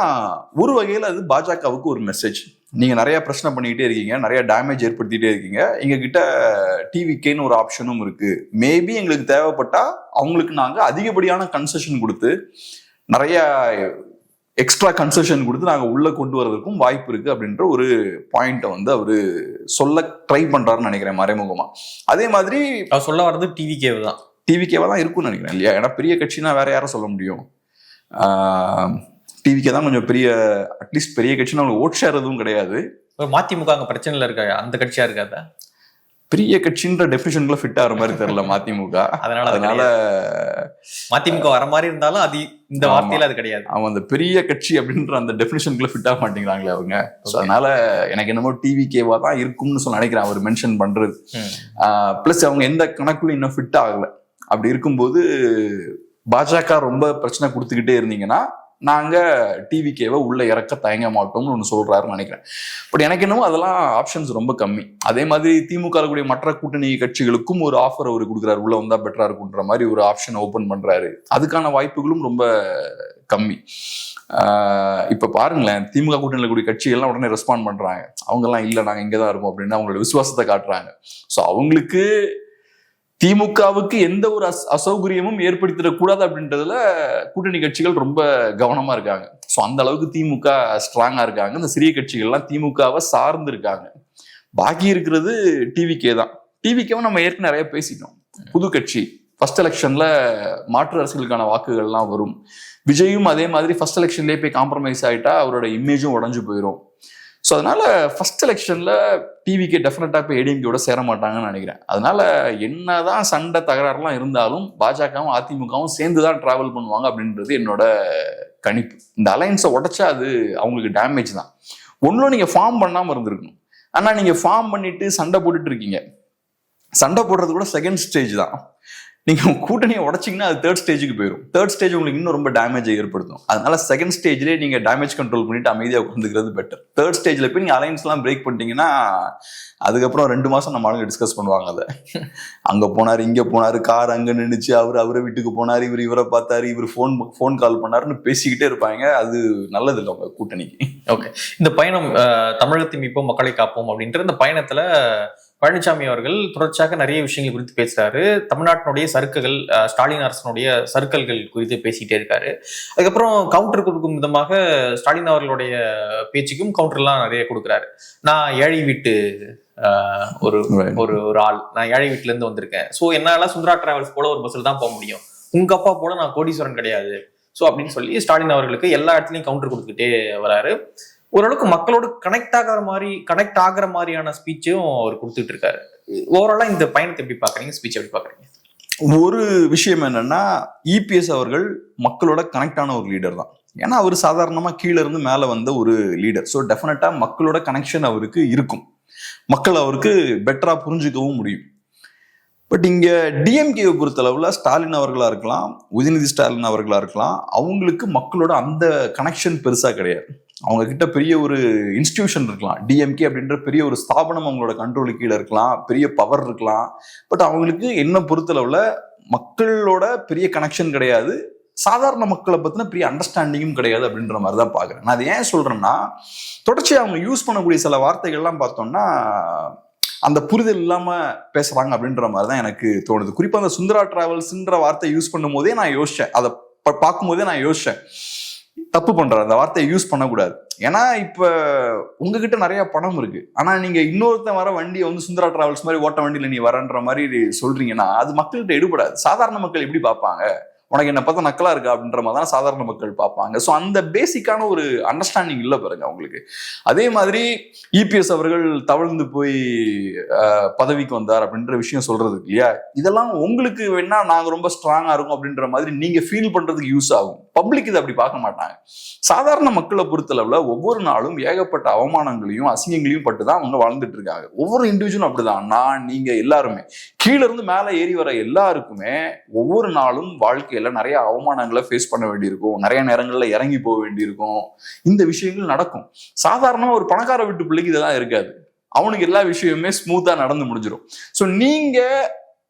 ஒரு வகையில அது பாஜகவுக்கு ஒரு மெசேஜ். நீங்க நிறைய பிரச்சனை பண்ணிக்கிட்டே இருக்கீங்க, நிறைய டேமேஜ் ஏற்படுத்திட்டே இருக்கீங்க, எங்க கிட்ட டிவிகேன்னு ஒரு ஆப்ஷனும் இருக்கு, மேபி எங்களுக்கு தேவைப்பட்டா அவங்களுக்கு நாங்க அதிகப்படியான கன்செஷன் கொடுத்து நிறைய எக்ஸ்ட்ரா கன்செஷன் கொடுத்து நாங்க உள்ள கொண்டு வரதுக்கும் வாய்ப்பு இருக்கு அப்படின்ற ஒரு பாயிண்ட்டை வந்து அவரு சொல்ல ட்ரை பண்றாருன்னு நினைக்கிறேன் மறைமுகமா. அதே மாதிரி சொல்ல வர்றது டிவிகேவை தான் இருக்கும்னு நினைக்கிறேன் இல்லையா? ஏன்னா பெரிய கட்சினா வேற யாரும் சொல்ல முடியும். டிவிக்கே தான் கொஞ்சம் பெரிய, அட்லீஸ்ட் பெரிய கட்சின்னு அவங்களுக்கு ஓட் ஷேர் எதுவும் கிடையாது. மதிமுக அங்க பிரச்சனைல இருக்கா, அந்த கட்சியா இருக்காதா? பெரிய கட்சின்ற டெபினிஷன்குள்ள ஃபிட் ஆகிற மாதிரி தெரியல மதிமுக. அதனால மதிமுக வர மாதிரி இருந்தாலும் அது இந்த வார்த்தையில அது கிடையாது. அவன் அந்த பெரிய கட்சி அப்படின்ற அந்த டெபினிஷனுக்குள்ள ஃபிட் ஆக மாட்டேங்கிறாங்களே அவங்க. அதனால எனக்கு என்னமோ டிவிகேவா தான் இருக்கும்னு சொல்லி நினைக்கிறேன் அவர் மென்ஷன் பண்றது. பிளஸ் அவங்க எந்த கணக்குள்ள இன்னும் ஃபிட் ஆகல. அப்படி இருக்கும்போது பாஜக ரொம்ப பிரச்சனை கொடுத்துக்கிட்டே இருந்தீங்கன்னா நாங்க டிவிகேவை உள்ள இறக்க தயங்க மாட்டோம்னு ஒன்று சொல்றாருன்னு நினைக்கிறேன். பட் எனக்கு என்னமோ அதெல்லாம் ஆப்ஷன்ஸ் ரொம்ப கம்மி. அதே மாதிரி திமுக கூடிய மற்ற கூட்டணி கட்சிகளுக்கும் ஒரு ஆஃபர் அவர் கொடுக்குறாரு, உள்ள வந்தா பெட்டரா இருக்குன்ற மாதிரி ஒரு ஆப்ஷன் ஓபன் பண்றாரு. அதுக்கான வாய்ப்புகளும் ரொம்ப கம்மி. இப்ப பாருங்களேன், திமுக கூட்டணியில் கூடிய கட்சிகள்லாம் உடனே ரெஸ்பாண்ட் பண்றாங்க. அவங்க எல்லாம் இல்ல நாங்க இங்கதான் இருப்போம் அப்படின்னு அவங்களோட விசுவாசத்தை காட்டுறாங்க. ஸோ அவங்களுக்கு திமுகவுக்கு எந்த ஒரு அசௌகரியமும் ஏற்படுத்திடக்கூடாது அப்படின்றதுல கூட்டணி கட்சிகள் ரொம்ப கவனமா இருக்காங்க. ஸோ அந்த அளவுக்கு திமுக ஸ்ட்ராங்கா இருக்காங்க. இந்த சிறிய கட்சிகள்லாம் திமுகவை சார்ந்து இருக்காங்க. பாக்கி இருக்கிறது டிவிகே தான். டிவிகேவும் நம்ம ஏற்கனவே நிறைய பேசிட்டோம். புது கட்சி, ஃபர்ஸ்ட் எலெக்ஷன்ல மாற்று அரசியலுக்கான வாக்குகள்லாம் வரும். விஜயும் அதே மாதிரி ஃபர்ஸ்ட் எலெக்ஷன்லேயே போய் காம்ப்ரமைஸ் ஆகிட்டா அவரோட இமேஜும் உடஞ்சு போயிடும். ஸோ அதனால ஃபர்ஸ்ட் எலெக்ஷன்ல டிவிகே டெஃபினட்டா போய் ஏடிஎம்கேயோட சேர மாட்டாங்கன்னு நினைக்கிறேன். அதனால என்னதான் சண்டை தகராறுலாம் இருந்தாலும் பாஜகவும் அதிமுகவும் சேர்ந்து தான் டிராவல் பண்ணுவாங்க அப்படின்றது என்னோட கணிப்பு. இந்த அலையன்ஸை உடைச்சா அது அவங்களுக்கு டேமேஜ் தான். ஒன்றும் நீங்க ஃபார்ம் பண்ணாம இருந்திருக்கணும். ஆனா நீங்க ஃபார்ம் பண்ணிட்டு சண்டை போட்டுட்டு இருக்கீங்க. சண்டை போடுறது கூட செகண்ட் ஸ்டேஜ் தான். நீங்க கூட்டணியை உடைச்சிங்கன்னா அது தேர்ட் ஸ்டேஜுக்கு போயிடும். தேர்ட் ஸ்டேஜ் உங்களுக்கு இன்னும் ரொம்ப டேமேஜை ஏற்படுத்தும். அதனால செகண்ட் ஸ்டேஜ்லேயே நீங்க டேமேஜ் கண்ட்ரோல் பண்ணிட்டு அமைதியாக உட்காந்துக்கிறது பெட்டர். தேர்ட் ஸ்டேஜ்ல போய் நீங்க அலைன்ஸ் எல்லாம் பிரேக் பண்ணிட்டீங்கன்னா அதுக்கப்புறம் 2 மாசம் நம்ம ஆளுங்க டிஸ்கஸ் பண்ணுவாங்க. அதை அங்க போனாரு, இங்க போனாரு, கார் அங்க நின்றுச்சு, அவரை வீட்டுக்கு போனாரு, இவரை பார்த்தாரு, இவர் ஃபோன் கால் பண்ணாருன்னு பேசிக்கிட்டே இருப்பாங்க. அது நல்லது இல்லை உங்க கூட்டணிக்கு. ஓகே, இந்த பயணம் தமிழகத்தை மீட்போம் மக்களை காப்போம் அப்படின்ற இந்த பயணத்துல பழனிசாமி அவர்கள் தொடர்ச்சியாக நிறைய விஷயங்கள் குறித்து பேசுறாரு. தமிழ்நாட்டினுடைய சறுக்குகள், ஸ்டாலின் அரசனுடைய சறுக்கல்கள் குறித்து பேசிக்கிட்டே இருக்காரு. அதுக்கப்புறம் கவுண்டர் கொடுக்கும் விதமாக ஸ்டாலின் அவர்களுடைய பேச்சுக்கும் கவுண்டர்லாம் நிறைய கொடுக்குறாரு. நான் ஏழை வீட்டு ஒரு ஒரு ஆள், நான் ஏழை வீட்டுல இருந்து வந்திருக்கேன். ஸோ என்னால சுந்தரா டிராவல்ஸ் போல ஒரு பஸ்ஸில் தான் போக முடியும், உங்க அப்பா போல நான் கோடீஸ்வரன் கிடையாது. ஸோ அப்படின்னு சொல்லி ஸ்டாலின் அவர்களுக்கு எல்லா இடத்துலையும் கவுண்டர் கொடுத்துக்கிட்டே வராரு. ஓரளவுக்கு மக்களோட கனெக்ட் ஆகிற மாதிரியான ஸ்பீச்சும் அவர் கொடுத்துட்டு இருக்காரு. ஓவராலா இந்த பயணத்தை எப்படி பாக்குறீங்க, ஸ்பீச் எப்படி பாக்குறீங்க? ஒரு விஷயம் என்னன்னா, இபிஎஸ் அவர்கள் மக்களோட கனெக்ட் ஆன ஒரு லீடர் தான். ஏன்னா அவர் சாதாரணமா கீழே இருந்து மேல வந்த ஒரு லீடர். ஸோ டெஃபினட்டா மக்களோட கனெக்ஷன் அவருக்கு இருக்கும். மக்கள் அவருக்கு பெட்டரா புரிஞ்சுக்கவும் முடியும். பட் இங்க டிஎம்கேவை பொறுத்தளவுல ஸ்டாலின் அவர்களா இருக்கலாம், உதயநிதி ஸ்டாலின் அவர்களா இருக்கலாம், அவங்களுக்கு மக்களோட அந்த கனெக்ஷன் பெருசா கிடையாது. அவங்க கிட்ட பெரிய ஒரு இன்ஸ்டிடியூஷன் இருக்கலாம், டிஎம்கே அப்படின்ற பெரிய ஒரு ஸ்தாபனம் அவங்களோட கண்ட்ரோலுக்கு கீழே இருக்கலாம், பெரிய பவர் இருக்கலாம். பட் அவங்களுக்கு என்ன பொறுத்தளவுல மக்களோட பெரிய கனெக்ஷன் கிடையாது, சாதாரண மக்களை பத்தின பெரிய அண்டர்ஸ்டாண்டிங்கும் கிடையாது அப்படின்ற மாதிரி தான் பாக்குறேன். நான் அதை ஏன் சொல்றேன்னா, தொடர்ச்சியாக அவங்க யூஸ் பண்ணக்கூடிய சில வார்த்தைகள்லாம் பார்த்தோம்னா அந்த புரிதல் இல்லாம பேசுறாங்க அப்படின்ற மாதிரி தான் எனக்கு தோணுது. குறிப்பா அந்த சுந்தரா டிராவல்ஸ்ன்ற வார்த்தை யூஸ் பண்ணும் போதே நான் யோசிச்சேன், அதை பார்க்கும் போதே நான் யோசிச்சேன், தப்பு பண்றாரு, அந்த வார்த்தையை யூஸ் பண்ணக்கூடாது. ஏன்னா இப்ப உங்ககிட்ட நிறைய பணம் இருக்கு, ஆனா நீங்க இன்னொருத்தன் வர வண்டியை வந்து சுந்தரா டிராவல்ஸ் மாதிரி ஓட்ட வண்டியில நீ வரன்ற மாதிரி சொல்றீங்கன்னா அது மக்கள்கிட்ட எடுபடாது. சாதாரண மக்கள் எப்படி பார்ப்பாங்க, உனக்கு என்ன பார்த்தா நக்கலா இருக்கா அப்படின்ற மாதிரி தான் சாதாரண மக்கள் பார்ப்பாங்க. ஸோ அந்த பேசிக்கான ஒரு அண்டர்ஸ்டாண்டிங் இல்லை பாருங்க அவங்களுக்கு. அதே மாதிரி இபிஎஸ் அவர்கள் தவழ்ந்து போய் பதவிக்கு வந்தார் அப்படின்ற விஷயம் சொல்றது இல்லையா, இதெல்லாம் உங்களுக்கு வேணா நாங்க ரொம்ப ஸ்ட்ராங்கா இருக்கும் அப்படின்ற மாதிரி நீங்க ஃபீல் பண்றதுக்கு யூஸ் ஆகும். பப்ளிக் இதை அப்படி பார்க்க மாட்டாங்க. சாதாரண மக்களை பொறுத்தளவுல ஒவ்வொரு நாளும் ஏகப்பட்ட அவமானங்களையும் அசிங்கங்களையும் பட்டுதான் அவங்க வாழ்ந்துட்டு இருக்காங்க. ஒவ்வொரு இண்டிவிஜுவலும் அப்படிதான். நான், நீங்க எல்லாருமே கீழே இருந்து மேலே ஏறி வர எல்லாருக்குமே ஒவ்வொரு நாளும் வாழ்க்கையில நிறைய அவமானங்களை ஃபேஸ் பண்ண வேண்டியிருக்கும், நிறைய நேரங்கள்ல இறங்கி போக வேண்டியிருக்கும். இந்த விஷயங்கள் நடக்கும். சாதாரணமா ஒரு பணக்கார வீட்டு பிள்ளைக்கு இதெல்லாம் இருக்காது. அவனுக்கு எல்லா விஷயமுமே ஸ்மூத்தா நடந்து முடிஞ்சிடும். ஸோ நீங்க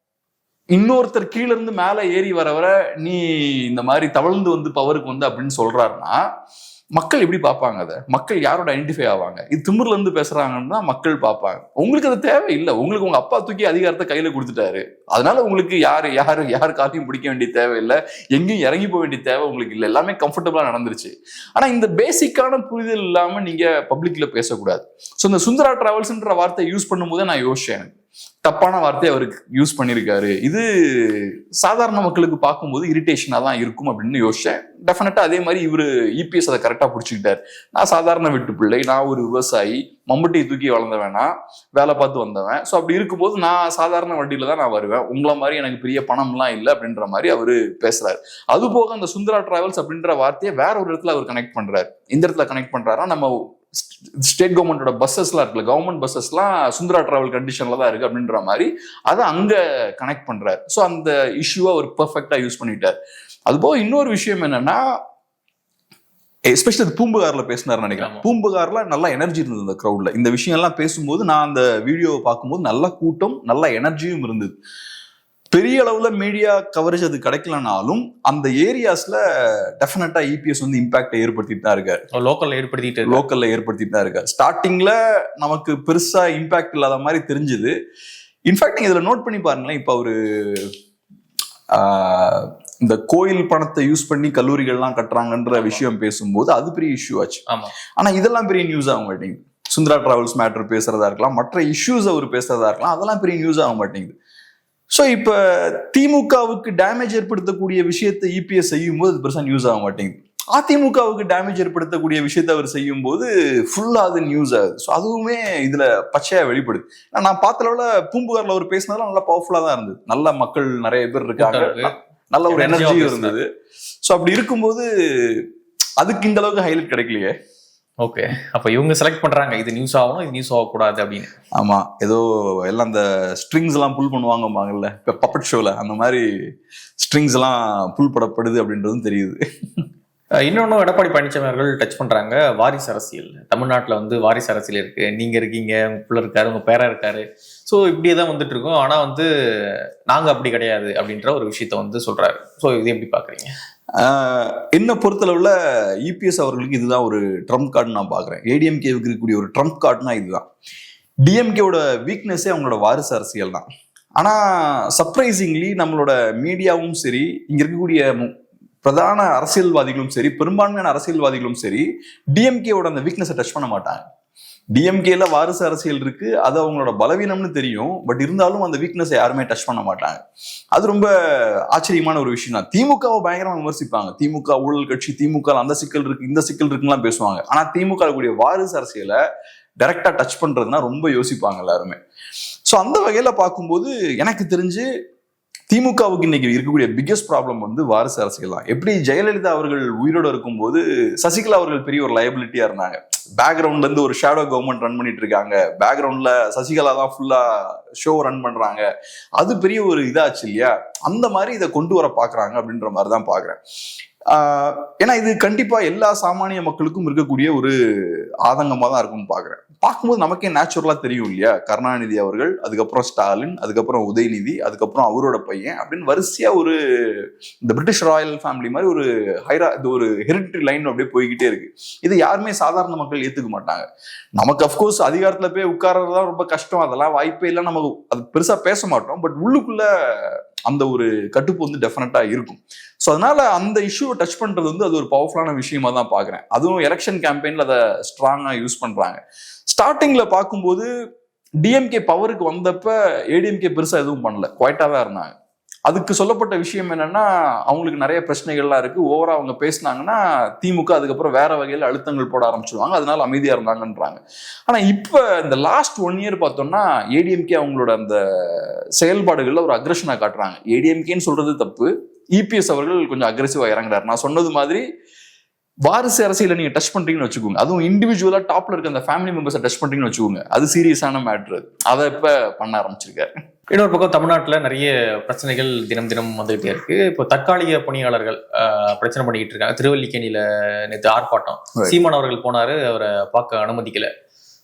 இன்னொருத்தர் கீழே இருந்து மேல ஏறி வர நீ இந்த மாதிரி தவழ்ந்து வந்து பவருக்கு வந்து அப்படின்னு சொல்றாருன்னா மக்கள் எப்படி பார்ப்பாங்க? அதை மக்கள் யாரோட ஐடென்டிஃபை ஆவாங்க? இது திமிர்ல இருந்து பேசுறாங்கன்னா மக்கள் பார்ப்பாங்க. உங்களுக்கு அது தேவையில்லை. உங்களுக்கு உங்க அப்பா தூக்கி அதிகாரத்தை கையில கொடுத்துட்டாரு, அதனால உங்களுக்கு யாரு காத்தையும் பிடிக்க வேண்டிய தேவையில்லை, எங்கேயும் இறங்கி போக வேண்டிய தேவை உங்களுக்கு இல்லை. எல்லாமே கம்ஃபர்டபுளா நடந்துருச்சு. ஆனா இந்த பேசிக்கான புரிதல் இல்லாம நீங்க பப்ளிக்ல பேசக்கூடாது. ஸோ இந்த சுந்தரா டிராவல்ஸ்ன்ற வார்த்தை யூஸ் பண்ணும்போது நான் யோசிச்சேன், தப்பான வார்த்தையை அவருக்கு யூஸ் பண்ணியிருக்காரு. இது சாதாரண மக்களுக்கு பார்க்கும்போது இரிட்டேஷனா தான் இருக்கும் அப்படின்னு யோசிச்சேன். டெஃபினட்டா அதே மாதிரி இவரு இபிஎஸ் அதை கரெக்டா பிடிச்சிக்கிட்டாரு. நான் சாதாரண வீட்டு பிள்ளை, நான் ஒரு விவசாயி, மம்பட்டியை தூக்கி வளர்ந்தவனா, வேலை பார்த்து வந்தவன். ஸோ அப்படி இருக்கும்போது நான் சாதாரண வண்டியில தான் நான் வருவேன், உங்களை மாதிரி எனக்கு பெரிய பணம்லாம் இல்லை அப்படின்ற மாதிரி அவரு பேசுறாரு. அது போக அந்த சுந்தரா டிராவல்ஸ் அப்படின்ற வார்த்தையை வேற ஒரு இடத்துல அவர் கனெக்ட் பண்றாரு. இந்த இடத்துல கனெக்ட் பண்றாரா, நம்ம ஸ்டேட் கவர்மெண்டோட பஸ்ஸஸ்லாம் இருக்குல்ல, கவர்மெண்ட் பஸ்ஸஸ்லாம் சுந்தரா டிராவல் கண்டிஷன்ல தான் இருக்கு அப்படின்ற மாதிரி அதை அங்க கனெக்ட் பண்றாரு. ஸோ அந்த இஷ்யூவை அவர் பெர்ஃபெக்டா யூஸ் பண்ணிட்டார். அதுபோக இன்னொரு விஷயம் என்னன்னா, எஸ்பெஷலி பூம்புகார்ல பேசினார் நினைக்கிறேன். பூம்புகார்ல நல்ல எனர்ஜி இருந்தது அந்த கிரௌட்ல. இந்த விஷயம் எல்லாம் பேசும்போது நான் அந்த வீடியோவை பார்க்கும்போது நல்ல கூட்டம், நல்ல எனர்ஜியும் இருந்தது. பெரிய அளவுல மீடியா கவரேஜ் அது கிடைக்கலனாலும் அந்த ஏரியாஸ்ல டெஃபினட்டா இபிஎஸ் வந்து இம்பாக்டை ஏற்படுத்திட்டு தான் இருக்காரு. லோக்கல்ல ஏற்படுத்திட்டு தான் இருக்காரு. ஸ்டார்டிங்ல நமக்கு பெருசா இம்பாக்ட் இல்லாத மாதிரி தெரிஞ்சுது. இன்ஃபேக்ட் நீங்க இதுல நோட் பண்ணி பாருங்களேன், இப்ப அவரு இந்த கோயில் பணத்தை யூஸ் பண்ணி கல்லூரிகள்லாம் கட்டுறாங்கன்ற விஷயம் பேசும்போது அது பெரிய இஷ்யூ ஆச்சு. ஆனா இதெல்லாம் பெரிய நியூஸ் ஆக மாட்டேங்குது. சுந்தரா டிராவல்ஸ் மேட்டர் பேசுறதா இருக்கலாம், மற்ற இஷ்யூஸ் அவர் பேசுறதா இருக்கலாம், அதெல்லாம் பெரிய நியூஸ் ஆக மாட்டேங்குது. ஸோ இப்போ திமுகவுக்கு டேமேஜ் ஏற்படுத்தக்கூடிய விஷயத்தை இபிஎஸ் செய்யும் போது அது பெருசாக நியூஸ் ஆக மாட்டேங்குது. அதிமுகவுக்கு டேமேஜ் ஏற்படுத்தக்கூடிய விஷயத்தை அவர் செய்யும் போது ஃபுல்லா அது நியூஸ் ஆகுது. ஸோ அதுவுமே இதுல பச்சையா வெளிப்படுது. நான் பார்த்த அளவுல பூம்புகார்ல அவர் பேசினதெல்லாம் நல்லா பவர்ஃபுல்லா தான் இருந்தது. நல்ல மக்கள் நிறைய பேர் இருக்காங்க, நல்ல ஒரு எனர்ஜியும் இருந்தது. ஸோ அப்படி இருக்கும்போது அதுக்கு இந்த அளவுக்கு ஹைலைட் கிடைக்கலையே. ஓகே, அப்ப இவங்க செலக்ட் பண்றாங்க இது நியூஸ் ஆகணும், இது நியூஸ் ஆகக்கூடாது அப்படின்னு. ஆமா, ஏதோ எல்லாம் அந்த ஸ்ட்ரிங்ஸ் எல்லாம் புல் பண்ணுவாங்கம்பாங்கல்ல இப்ப பப்பட் ஷோல, அந்த மாதிரி ஸ்ட்ரிங்ஸ் எல்லாம் புல் படப்படுது அப்படின்றதும் தெரியுது. இன்னொன்னு எடப்பாடி பழனிசாமி அவர்கள் டச் பண்றாங்க வாரிசு அரசியல். தமிழ்நாட்டுல வந்து வாரிசு அரசியல் இருக்கு, நீங்க இருக்கீங்க, உங்க பிள்ளை இருக்காரு, உங்க பேரா இருக்காரு, ஸோ இப்படியே தான் வந்துட்டு இருக்கோம். ஆனா வந்து நாங்க அப்படி கிடையாது அப்படின்ற ஒரு விஷயத்த வந்து சொல்றாரு. ஸோ இது எப்படி பாக்குறீங்க? என்ன பொறுத்தளவுல இபிஎஸ் அவர்களுக்கு இதுதான் ஒரு ட்ரம்ப் கார்டு நான் பாக்குறேன். ஏடிஎம்கேவுக்கு இருக்கக்கூடிய ஒரு ட்ரம்ப் கார்டுனா இதுதான். டிஎம்கேவோட வீக்னஸே அவங்களோட வாரிசு அரசியல் தான். ஆனா சர்ப்ரைசிங்லி நம்மளோட மீடியாவும் சரி, இங்க இருக்கக்கூடிய பிரதான அரசியல்வாதிகளும் சரி, பெரும்பான்மையான அரசியல்வாதிகளும் சரி, டிஎம்கேவோட அந்த வீக்னஸை டச் பண்ண மாட்டாங்க. டிஎம்கேல வாரிசு அரசியல் இருக்கு, அது அவங்களோட பலவீனம்னு தெரியும். பட் இருந்தாலும் அந்த வீக்னஸை யாருமே டச் பண்ண மாட்டாங்க. அது ரொம்ப ஆச்சரியமான ஒரு விஷயம் தான். திமுகவை பயங்கரமா விமர்சிப்பாங்க. திமுக ஊழல் கட்சி, திமுக அந்த சிக்கல் இருக்கு, இந்த சிக்கல் இருக்குலாம் பேசுவாங்க. ஆனா திமுக கூடிய வாரிசு அரசியலை டைரக்டா டச் பண்றதுன்னா ரொம்ப யோசிப்பாங்க எல்லாருமே. ஸோ அந்த வகையில பார்க்கும்போது எனக்கு தெரிஞ்சு திமுகவுக்கு இன்னைக்கு இருக்கக்கூடிய பிக்கெஸ்ட் ப்ராப்ளம் வந்து வாரிசு அரசியல் தான். எப்படி ஜெயலலிதா அவர்கள் உயிரோடு இருக்கும்போது சசிகலா அவர்கள் பெரிய ஒரு லயபிலிட்டியா இருந்தாங்க. பேக்ரவுண்ட்ல இருந்து ஒரு ஷேடோ கவர்மெண்ட் ரன் பண்ணிட்டு இருக்காங்க, பேக்ரவுண்ட்ல சசிகலா தான் ஃபுல்லா ஷோ ரன் பண்றாங்க, அது பெரிய ஒரு இதாச்சு இல்லையா? அந்த மாதிரி இதை கொண்டு வர பாக்குறாங்க அப்படின்ற மாதிரி தான் பாக்குறேன். ஏன்னா இது கண்டிப்பா எல்லா சாமானிய மக்களுக்கும் இருக்கக்கூடிய ஒரு ஆதங்கமா தான் இருக்கும்னு பாக்குறேன். பார்க்கும்போது நமக்கே நேச்சுரலா தெரியும் இல்லையா? கருணாநிதி அவர்கள், அதுக்கப்புறம் ஸ்டாலின், அதுக்கப்புறம் உதயநிதி, அதுக்கப்புறம் அவரோட பையன் அப்படின்னு வரிசையா ஒரு இந்த பிரிட்டிஷ் ராயல் ஃபேமிலி மாதிரி ஒரு ஒரு ஹெரிடிட்டரி லைன் அப்படியே போய்கிட்டே இருக்கு. இது யாருமே சாதாரண மக்கள் ஏத்துக்க மாட்டாங்க. நமக்கு அஃப்கோர்ஸ் அதிகாரத்துல போய் உட்கார்றதுதான் ரொம்ப கஷ்டம், அதெல்லாம் வாய்ப்பே இல்லை, நமக்கு அது பெருசா பேச மாட்டோம். பட் உள்ளுக்குள்ள அந்த ஒரு கட்டுப்பு வந்து டெஃபினட்டா இருக்கும். ஸோ அதனால அந்த இஷ்யூவை டச் பண்றது வந்து அது ஒரு பவர்ஃபுல்லான விஷயமா தான் பாக்குறேன். அதுவும் எலெக்ஷன் கேம்பெயின்ல அதை ஸ்ட்ராங்கா யூஸ் பண்றாங்க. ஸ்டார்டிங்ல பார்க்கும்போது டிஎம்கே பவருக்கு வந்தப்ப ஏடிஎம்கே பெருசா எதுவும் பண்ணல, குவைட்டா தான் இருந்தாங்க. அதுக்கு சொல்லப்பட்ட விஷயம் என்னன்னா, அவங்களுக்கு நிறைய பிரச்சனைகள்லாம் இருக்கு, ஓவரா அவங்க பேசினாங்கன்னா திமுக அதுக்கப்புறம் வேற வகையில அழுத்தங்கள் போட ஆரம்பிச்சிருவாங்க, அதனால அமைதியா இருந்தாங்கன்றாங்க. ஆனா இப்ப இந்த லாஸ்ட் 1 இயர் பார்த்தோம்னா ஏடிஎம்கே அவங்களோட அந்த செயல்பாடுகள்ல ஒரு அக்ரெஷனா காட்டுறாங்க. ஏடிஎம்கேன்னு சொல்றது தப்பு, இபிஎஸ் அவர்கள் கொஞ்சம் அக்ரெசிவா இறங்குறாரு. நான் சொன்னது மாதிரி வாரிசு அரசியலை நீங்க டச் பண்றீங்கன்னு வச்சுக்கோங்க, அதுவும் இண்டிவிஜுவலா டாப்ல இருக்க அந்த ஃபேமிலி மெம்பர்ஸை டச் பண்றீங்கன்னு வச்சுக்கோங்க, அது சீரியஸான மேட்ரு. அதை இப்ப பண்ண ஆரம்பிச்சிருக்காரு. இன்னொரு பக்கம் தமிழ்நாட்டில் நிறைய பிரச்சனைகள் தினம் தினம் வந்துகிட்டே இருக்கு. இப்போ தற்காலிக பணியாளர்கள் பிரச்சனை பண்ணிக்கிட்டு இருக்காங்க. திருவல்லிக்கேணியில நேற்று ஆர்ப்பாட்டம், சீமான் அவர்கள் போனாரு, அவரை பார்க்க அனுமதிக்கல.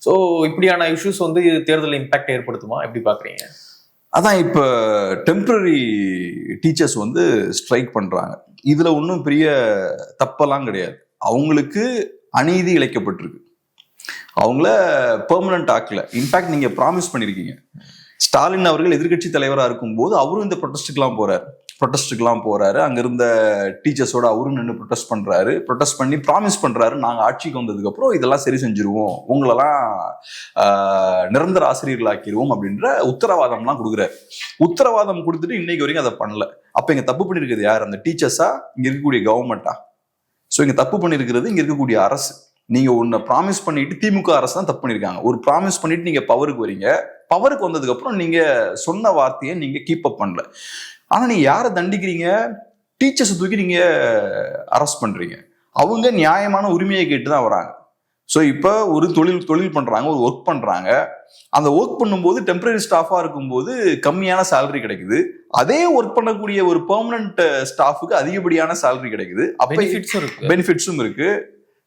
ஸோ இப்படியான இஷ்யூஸ் வந்து தேர்தலில் இம்பாக்ட் ஏற்படுத்துமா, எப்படி பாக்குறீங்க? அதான் இப்ப டெம்பரரி டீச்சர்ஸ் வந்து ஸ்ட்ரைக் பண்றாங்க. இதுல ஒன்றும் பெரிய தப்பெல்லாம் கிடையாது. அவங்களுக்கு அநீதி இழைக்கப்பட்டிருக்கு, அவங்கள பெர்மனன்ட் ஆக்கல. இன்ஃபேக்ட் நீங்க ப்ராமிஸ் பண்ணிருக்கீங்க. ஸ்டாலின் அவர்கள் எதிர்கட்சி தலைவராக இருக்கும் போது அவரும் இந்த ப்ரொடெஸ்டுக்கெல்லாம் போறாரு. ப்ரொட்டஸ்ட்டுக்கெல்லாம் போறாரு. அங்க இருந்த டீச்சர்ஸோட அவரும் நின்று ப்ரொட்டஸ்ட் பண்றாரு. ப்ரொட்டஸ்ட் பண்ணி ப்ராமிஸ் பண்றாரு, நாங்க ஆட்சிக்கு வந்ததுக்கு அப்புறம் இதெல்லாம் சரி செஞ்சிருவோம், உங்களெல்லாம் நிரந்தர ஆசிரியர்கள் ஆக்கிடுவோம் அப்படின்ற உத்தரவாதம்லாம் கொடுக்குறாரு. உத்தரவாதம் கொடுத்துட்டு இன்னைக்கு வரைக்கும் அதை பண்ணல. அப்ப இங்க தப்பு பண்ணிருக்கிறது யார்? அந்த டீச்சர்ஸா, இங்க இருக்கக்கூடிய கவர்மெண்டா? ஸோ இங்க தப்பு பண்ணிருக்கிறது இங்க இருக்கக்கூடிய அரசு. நீங்க ஒன்னு ப்ராமிஸ் பண்ணிட்டு, திமுக அரசு தான் தப்பு பண்ணிருக்காங்க. ஒரு ப்ராமிஸ் பண்ணிட்டு நீங்க பவருக்கு வரீங்க, பவருக்கு வந்ததுக்கு அப்புறம் நீங்க சொன்ன வார்த்தையை நீங்க கீப் அப் பண்ணல. ஆனா நீங்க யாரை தண்டிக்கிறீங்க? டீச்சர்ஸ் தூக்கி நீங்க அரெஸ்ட் பண்றீங்க. அவங்க நியாயமான உரிமையை கேட்டு தான் வராங்க. ஸோ இப்போ ஒரு தொழில் பண்றாங்க, ஒரு ஒர்க் பண்றாங்க. அந்த ஒர்க் பண்ணும்போது டெம்பரரி ஸ்டாஃபா இருக்கும்போது கம்மியான சேலரி கிடைக்குது. அதே ஒர்க் பண்ணக்கூடிய ஒரு பெர்மனன்ட் ஸ்டாஃபுக்கு அதிகப்படியான சேலரி கிடைக்குது. பெனிஃபிட்ஸும் இருக்கு.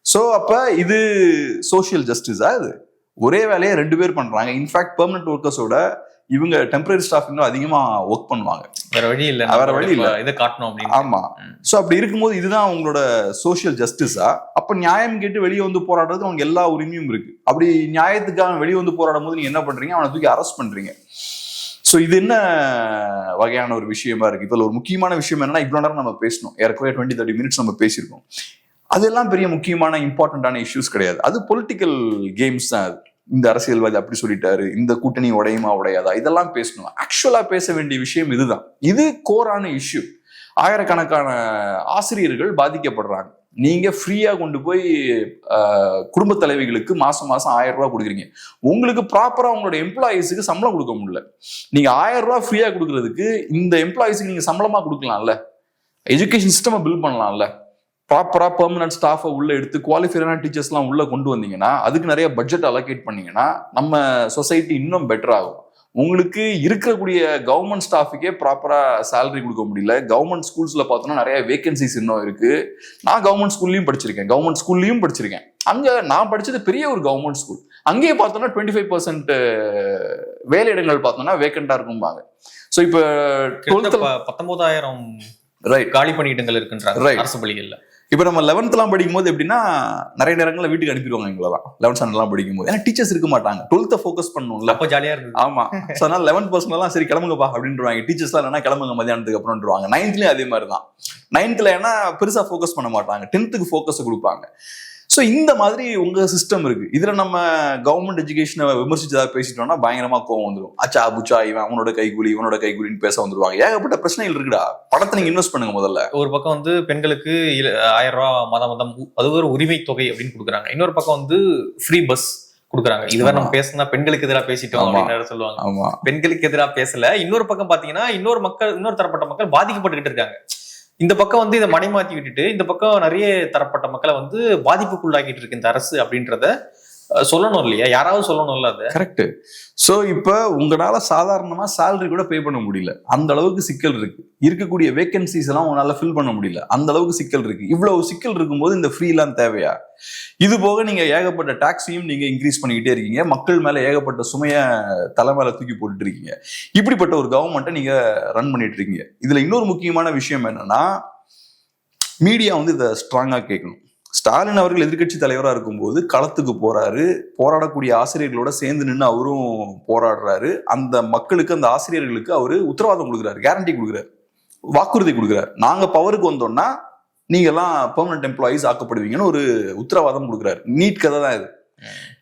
ஸோ அப்ப இது சோசியல் ஜஸ்டிஸா? இது ஒரே வேலையை 2 பேர் பண்றாங்க. இன்ஃபேக்ட் பெர்மனன்ட் ஒர்க்கர்ஸோட இவங்க டெம்பரரி ஸ்டாஃப் இன்னும் அதிகமா ஒர்க் பண்ணுவாங்க. வேற வழி இல்ல இதை காட்டணும் அப்படின்னு. ஆமா. சோ அப்படி இருக்கும்போது இதுதான் அவங்களோட சோசியல் ஜஸ்டிஸா? அப்ப நியாயம் கேட்டு வெளியே வந்து போராடுறது அவங்க எல்லா உரிமையும் இருக்கு. அப்படி நியாயத்துக்காக வெளியே வந்து போராடும் போது நீங்க என்ன பண்றீங்க? அவனை தூக்கி அரெஸ்ட் பண்றீங்க. சோ இது என்ன வகையான ஒரு விஷயமா இருக்கு? இதுல ஒரு முக்கியமான விஷயம் என்னன்னா, இவ்வளவு நேரம் நம்ம பேசணும், ஏற்கனவே 20-30 மினிட்ஸ் நம்ம பேசியிருக்கோம். அதெல்லாம் பெரிய முக்கியமான இம்பார்ட்டன்டான இஷ்யூஸ் கிடையாது. அது பொலிட்டிக்கல் கேம்ஸ் தான். அது இந்த அரசியல்வாதி அப்படி சொல்லிட்டாரு, இந்த கூட்டணி உடையுமா உடையாதா, இதெல்லாம் பேசணும். ஆக்சுவலா பேச வேண்டிய விஷயம் இதுதான். இது கோரான இஷ்யூ. ஆயிரக்கணக்கான ஆசிரியர்கள் பாதிக்கப்படுறாங்க. நீங்க ஃப்ரீயா கொண்டு போய் குடும்ப தலைவிகளுக்கு மாசம் 1000 ரூபாய் கொடுக்குறீங்க. உங்களுக்கு ப்ராப்பரா உங்களோட எம்ப்ளாயிஸுக்கு சம்பளம் கொடுக்க முடியல. நீங்க 1000 ரூபாய் ஃப்ரீயா கொடுக்கறதுக்கு இந்த எம்ப்ளாயிஸுக்கு நீங்க சம்பளமா கொடுக்கலாம்ல, எஜுகேஷன் சிஸ்டம் பில்ட் பண்ணலாம்ல. ப்ராப்பரா பெர்மனன்ட் ஸ்டாஃபை உள்ள எடுத்து குவாலிஃபைடான டீச்சர்ஸ்லாம் உள்ள கொண்டு வந்தீங்கன்னா, அதுக்கு நிறைய பட்ஜெட் அலோகேட் பண்ணீங்கன்னா நம்ம சொசைட்டி இன்னும் பெட்டர் ஆகும். உங்களுக்கு இருக்கக்கூடிய கவர்மெண்ட் ஸ்டாஃபுக்கே ப்ராப்பரா சேலரி கொடுக்க முடியல. கவர்மெண்ட் ஸ்கூல்ஸ்ல பார்த்தோம்னா நிறைய வேகன்சிஸ் இன்னும் இருக்கு. நான் கவர்மெண்ட் ஸ்கூல்லையும் படிச்சிருக்கேன். அங்க நான் படிச்சது பெரிய ஒரு கவர்மெண்ட் ஸ்கூல். அங்கேயே பார்த்தோம்னா 25% வேலையிடங்கள் பார்த்தோம்னா வேக்கண்டா இருக்கும்பாங்க. ஸோ இப்போ 19,000 காலி பணியிடங்கள் இருக்குன்றாங்க அரசு பள்ளிகள்ல. இப்ப நம்ம 11th படிக்கும் போது எப்படின்னா, நிறைய நேரங்களில் வீட்டுக்கு அனுப்பிடுவாங்க எங்களெல்லாம் 11th ஸ்டாண்டர்ட் படிக்கும் போது. ஏன்னா டீச்சர்ஸ் இருக்க மாட்டாங்க. 12th ஃபோக்கஸ் பண்ணணும்ல, அப்போ ஜாலியா இருக்கு. ஆமா. ஸோ அதனால 11th பசங்கெல்லாம் சரி கிளம்புங்கப்பா அப்படின்றாங்க. டீச்சர்ஸ் எல்லாம் என்ன கிளம்புங்க மதியானத்துக்கு அப்புறம்ன்றாங்க. 9th அதே மாதிரி தான். 9th ஏன்னா பெருசா ஃபோக்கஸ் பண்ண மாட்டாங்க, 10th ஃபோக்கஸ் கொடுப்பாங்க. ஸோ இந்த மாதிரி உங்க சிஸ்டம் இருக்கு. இதுல நம்ம கவர்மெண்ட் எஜுகேஷனை விமர்சிச்சு ஏதாவது பேசிட்டோம்னா பயங்கரமா கோவம் வந்துடும். அச்சா புச்சா இவன் அவனோட கைகூலின்னு பேச வந்துருவாங்க. ஏகப்பட்ட பிரச்சனைகள் இருக்குடா. படத்தை நீங்க இன்வெஸ்ட் பண்ணுங்க. முதல்ல ஒரு பக்கம் வந்து பெண்களுக்கு 1000 ரூபாய் மாதம் அது ஒரு உரிமை தொகை அப்படின்னு கொடுக்குறாங்க. இன்னொரு பக்கம் வந்து ஃப்ரீ பஸ் கொடுக்குறாங்க. இதுவரை நம்ம பேசினா பெண்களுக்கு எதிராக பேசிட்டோம் அப்படின்னு சொல்லுவாங்க. பெண்களுக்கு எதிராக பேசல. இன்னொரு பக்கம் பாத்தீங்கன்னா இன்னொரு தரப்பட்ட மக்கள் பாதிக்கப்பட்டுக்கிட்டு இருக்காங்க. இந்த பக்கம் வந்து இதை மடைமாத்தி விட்டுட்டு இந்த பக்கம் நிறைய தரப்பட்ட மக்களை வந்து பாதிப்புக்குள்ளாக்கிட்டு இருக்கு இந்த அரசு அப்படின்றத சொல்லணும் இல்லையா? யாராவது சொல்லணும்ல. அது கரெக்ட். சோ இப்ப உங்களால சாதாரணமா சேலரி கூட பே பண்ண முடியல, அந்த அளவுக்கு சிக்கல் இருக்கு. இருக்கக்கூடிய வேகன்சிஸ் எல்லாம் உங்களால ஃபில் பண்ண முடியல, அந்த அளவுக்கு சிக்கல் இருக்கு. இவ்வளவு சிக்கல் இருக்கும்போது இந்த ஃப்ரீ எல்லாம் தேவையா? இது போக நீங்க ஏகப்பட்ட டாக்ஸையும் நீங்க இன்க்ரீஸ் பண்ணிக்கிட்டே இருக்கீங்க. மக்கள் மேல ஏகப்பட்ட சுமைய தலைமையில தூக்கி போட்டுட்டு இருக்கீங்க. இப்படிப்பட்ட ஒரு கவர்மெண்ட்டை நீங்க ரன் பண்ணிட்டு இருக்கீங்க. இதுல இன்னொரு முக்கியமான விஷயம் என்னன்னா, மீடியா வந்து இதை ஸ்ட்ராங்கா கேட்கணும். ஸ்டாலின் அவர்கள் எதிர்கட்சி தலைவராக இருக்கும்போது களத்துக்கு போறாரு, போராடக்கூடிய ஆசிரியர்களோட சேர்ந்து நின்று அவரும் போராடுறாரு. அந்த மக்களுக்கு, அந்த ஆசிரியர்களுக்கு அவரு உத்தரவாதம் கொடுக்குறாரு, கேரண்டி கொடுக்குறாரு, வாக்குறுதி கொடுக்குறாரு. நாங்க பவருக்கு வந்தோம்னா நீங்க எல்லாம் பெர்மனன்ட் எம்ப்ளாயிஸ் ஆக்கப்படுவீங்கன்னு ஒரு உத்தரவாதம் கொடுக்குறாரு. நீட் கதை தான் இது.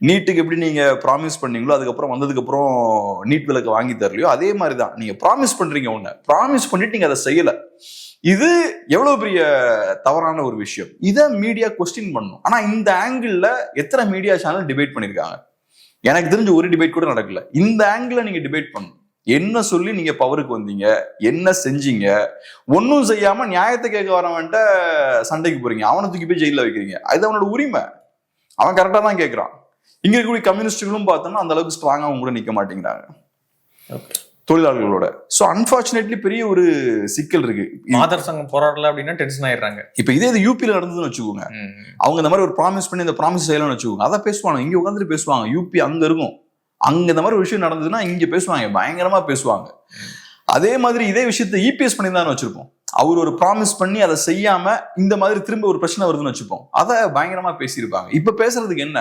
நீட்டுக்கு எப்படி நீங்க ப்ராமிஸ் பண்ணீங்களோ, அதுக்கப்புறம் வந்ததுக்கு அப்புறம் நீட் விலக்கு வாங்கி தரலையோ, அதே மாதிரிதான் நீங்க ப்ராமிஸ் பண்றீங்க. ஒண்ணு ப்ராமிஸ் பண்ணிட்டு நீங்க அதை செய்யல. இது எவ்வளவு பெரிய தவறான ஒரு விஷயம். இதை மீடியா கொஸ்டின் பண்ணும். ஆனா இந்த ஆங்கிள் எத்தனை மீடியா சேனல் டிபேட் பண்ணிருக்காங்க? எனக்கு தெரிஞ்ச ஒரு டிபேட் கூட நடக்கல. இந்த ஆங்கிள் நீங்க டிபேட் பண்ணணும். என்ன சொல்லி நீங்க பவருக்கு வந்தீங்க, என்ன செஞ்சீங்க? ஒன்னும் செய்யாம நியாயத்தை கேட்க வரவன்ட்ட சண்டைக்கு போறீங்க, அவனை தூக்கி போய் ஜெயில வைக்கிறீங்க. அது அவனோட உரிமை, அவன் கரெக்டா தான் கேட்கறான். இங்க இருக்கக்கூடிய கம்யூனிஸ்டுகளும் பார்த்தோம்னா அந்த அளவுக்கு ஸ்ட்ராங்கா அவங்க கூட நிக்க மாட்டேங்கிறாங்க தொழிலாளர்களோட. சோ அன்பார்ச்சுனேட்லி பெரிய ஒரு சிக்கல் இருக்கு. மாதர் சங்கம் போராடல அப்படின்னா டென்ஷன் ஆயிடுறாங்க. இப்ப இதே இது யூபியில நடந்ததுன்னு வச்சுக்கோங்க, அவங்க இந்த மாதிரி ஒரு ப்ராமிஸ் பண்ணி இந்த ப்ராமிஸ் செய்யலாம்னு வச்சுக்கோங்க, அதை பேசுவாங்க. இங்க உட்காந்துட்டு பேசுவாங்க. யூபி அங்க இருக்கும், அங்க இந்த மாதிரி ஒரு விஷயம் நடந்ததுன்னா இங்க பேசுவாங்க, பயங்கரமா பேசுவாங்க. அதே மாதிரி இதே விஷயத்த இபிஎஸ் பண்ணியிருந்தான்னு வச்சிருப்போம். அவர் ஒரு ப்ராமிஸ் பண்ணி அதை செய்யாம இந்த மாதிரி திரும்ப ஒரு பிரச்சனை வருதுன்னு வச்சுப்போம், அதை பயங்கரமா பேசியிருப்பாங்க. இப்ப பேசுறதுக்கு என்ன?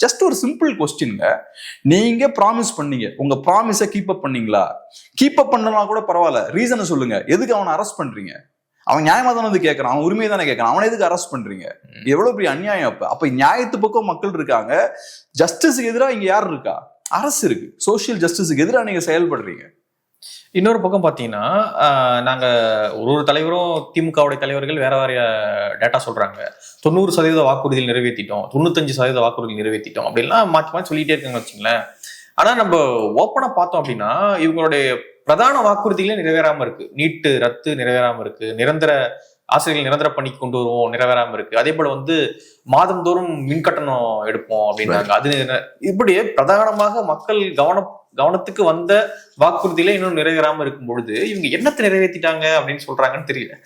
ஜஸ்ட் ஒரு சிம்பிள் கொஸ்டின்ங்க. நீங்க ப்ராமிஸ் பண்ணீங்க, உங்க ப்ராமிஸை கீப் அப் பண்ணீங்களா? கீப் அப் பண்ணலாம் கூட பரவாயில்ல, ரீசனை சொல்லுங்க. எதுக்கு அவனை அரெஸ்ட் பண்றீங்க? அவன் நியாயமா தானே வந்து கேட்கறான், அவன் உரிமையை தானே கேட்கறான். அவனை எதுக்கு அரெஸ்ட் பண்றீங்க? எவ்வளவு பெரிய அநியாயம். அப்ப நியாயத்து பக்கம் மக்கள் இருக்காங்க, ஜஸ்டிஸுக்கு எதிராக இங்க யார் இருக்கா? அரசு இருக்கு. சோசியல் ஜஸ்டிஸுக்கு எதிராக நீங்க செயல்படுறீங்க. இன்னொரு பக்கம் பாத்தீங்கன்னா, நாங்க ஒரு தலைவரும் திமுகவுடைய தலைவர்கள் வேற வேற டேட்டா சொல்றாங்க. 90% வாக்குறுதிகள் நிறைவேற்றிட்டோம், 95% வாக்குறுதிகள் நிறைவேற்றிட்டோம் அப்படின்லாம் மாற்றி மாற்றி சொல்லிட்டே இருக்காங்க வச்சுங்களேன். ஆனா நம்ம ஓப்பனா பார்த்தோம் அப்படின்னா இவங்களுடைய பிரதான வாக்குறுதிகளே நிறைவேறாம இருக்கு. நீட்டு ரத்து நிறைவேறாம இருக்கு, ஆசிரியர்கள் நிரந்தர பணிக்கு கொண்டு வருவோம் நிறைவேறாம இருக்கு. அதே போல மாதந்தோறும் மின்கட்டணம் எடுப்போம் அப்படின்னாங்க. அது இப்படியே பிரதானமாக மக்கள் கவனத்துக்கு வந்த வாக்குறுதியில இன்னும் நிறைவேறாம இருக்கும் பொழுது இவங்க என்னத்தை நிறைவேற்றிட்டாங்க அப்படின்னு சொல்றாங்கன்னு தெரியல.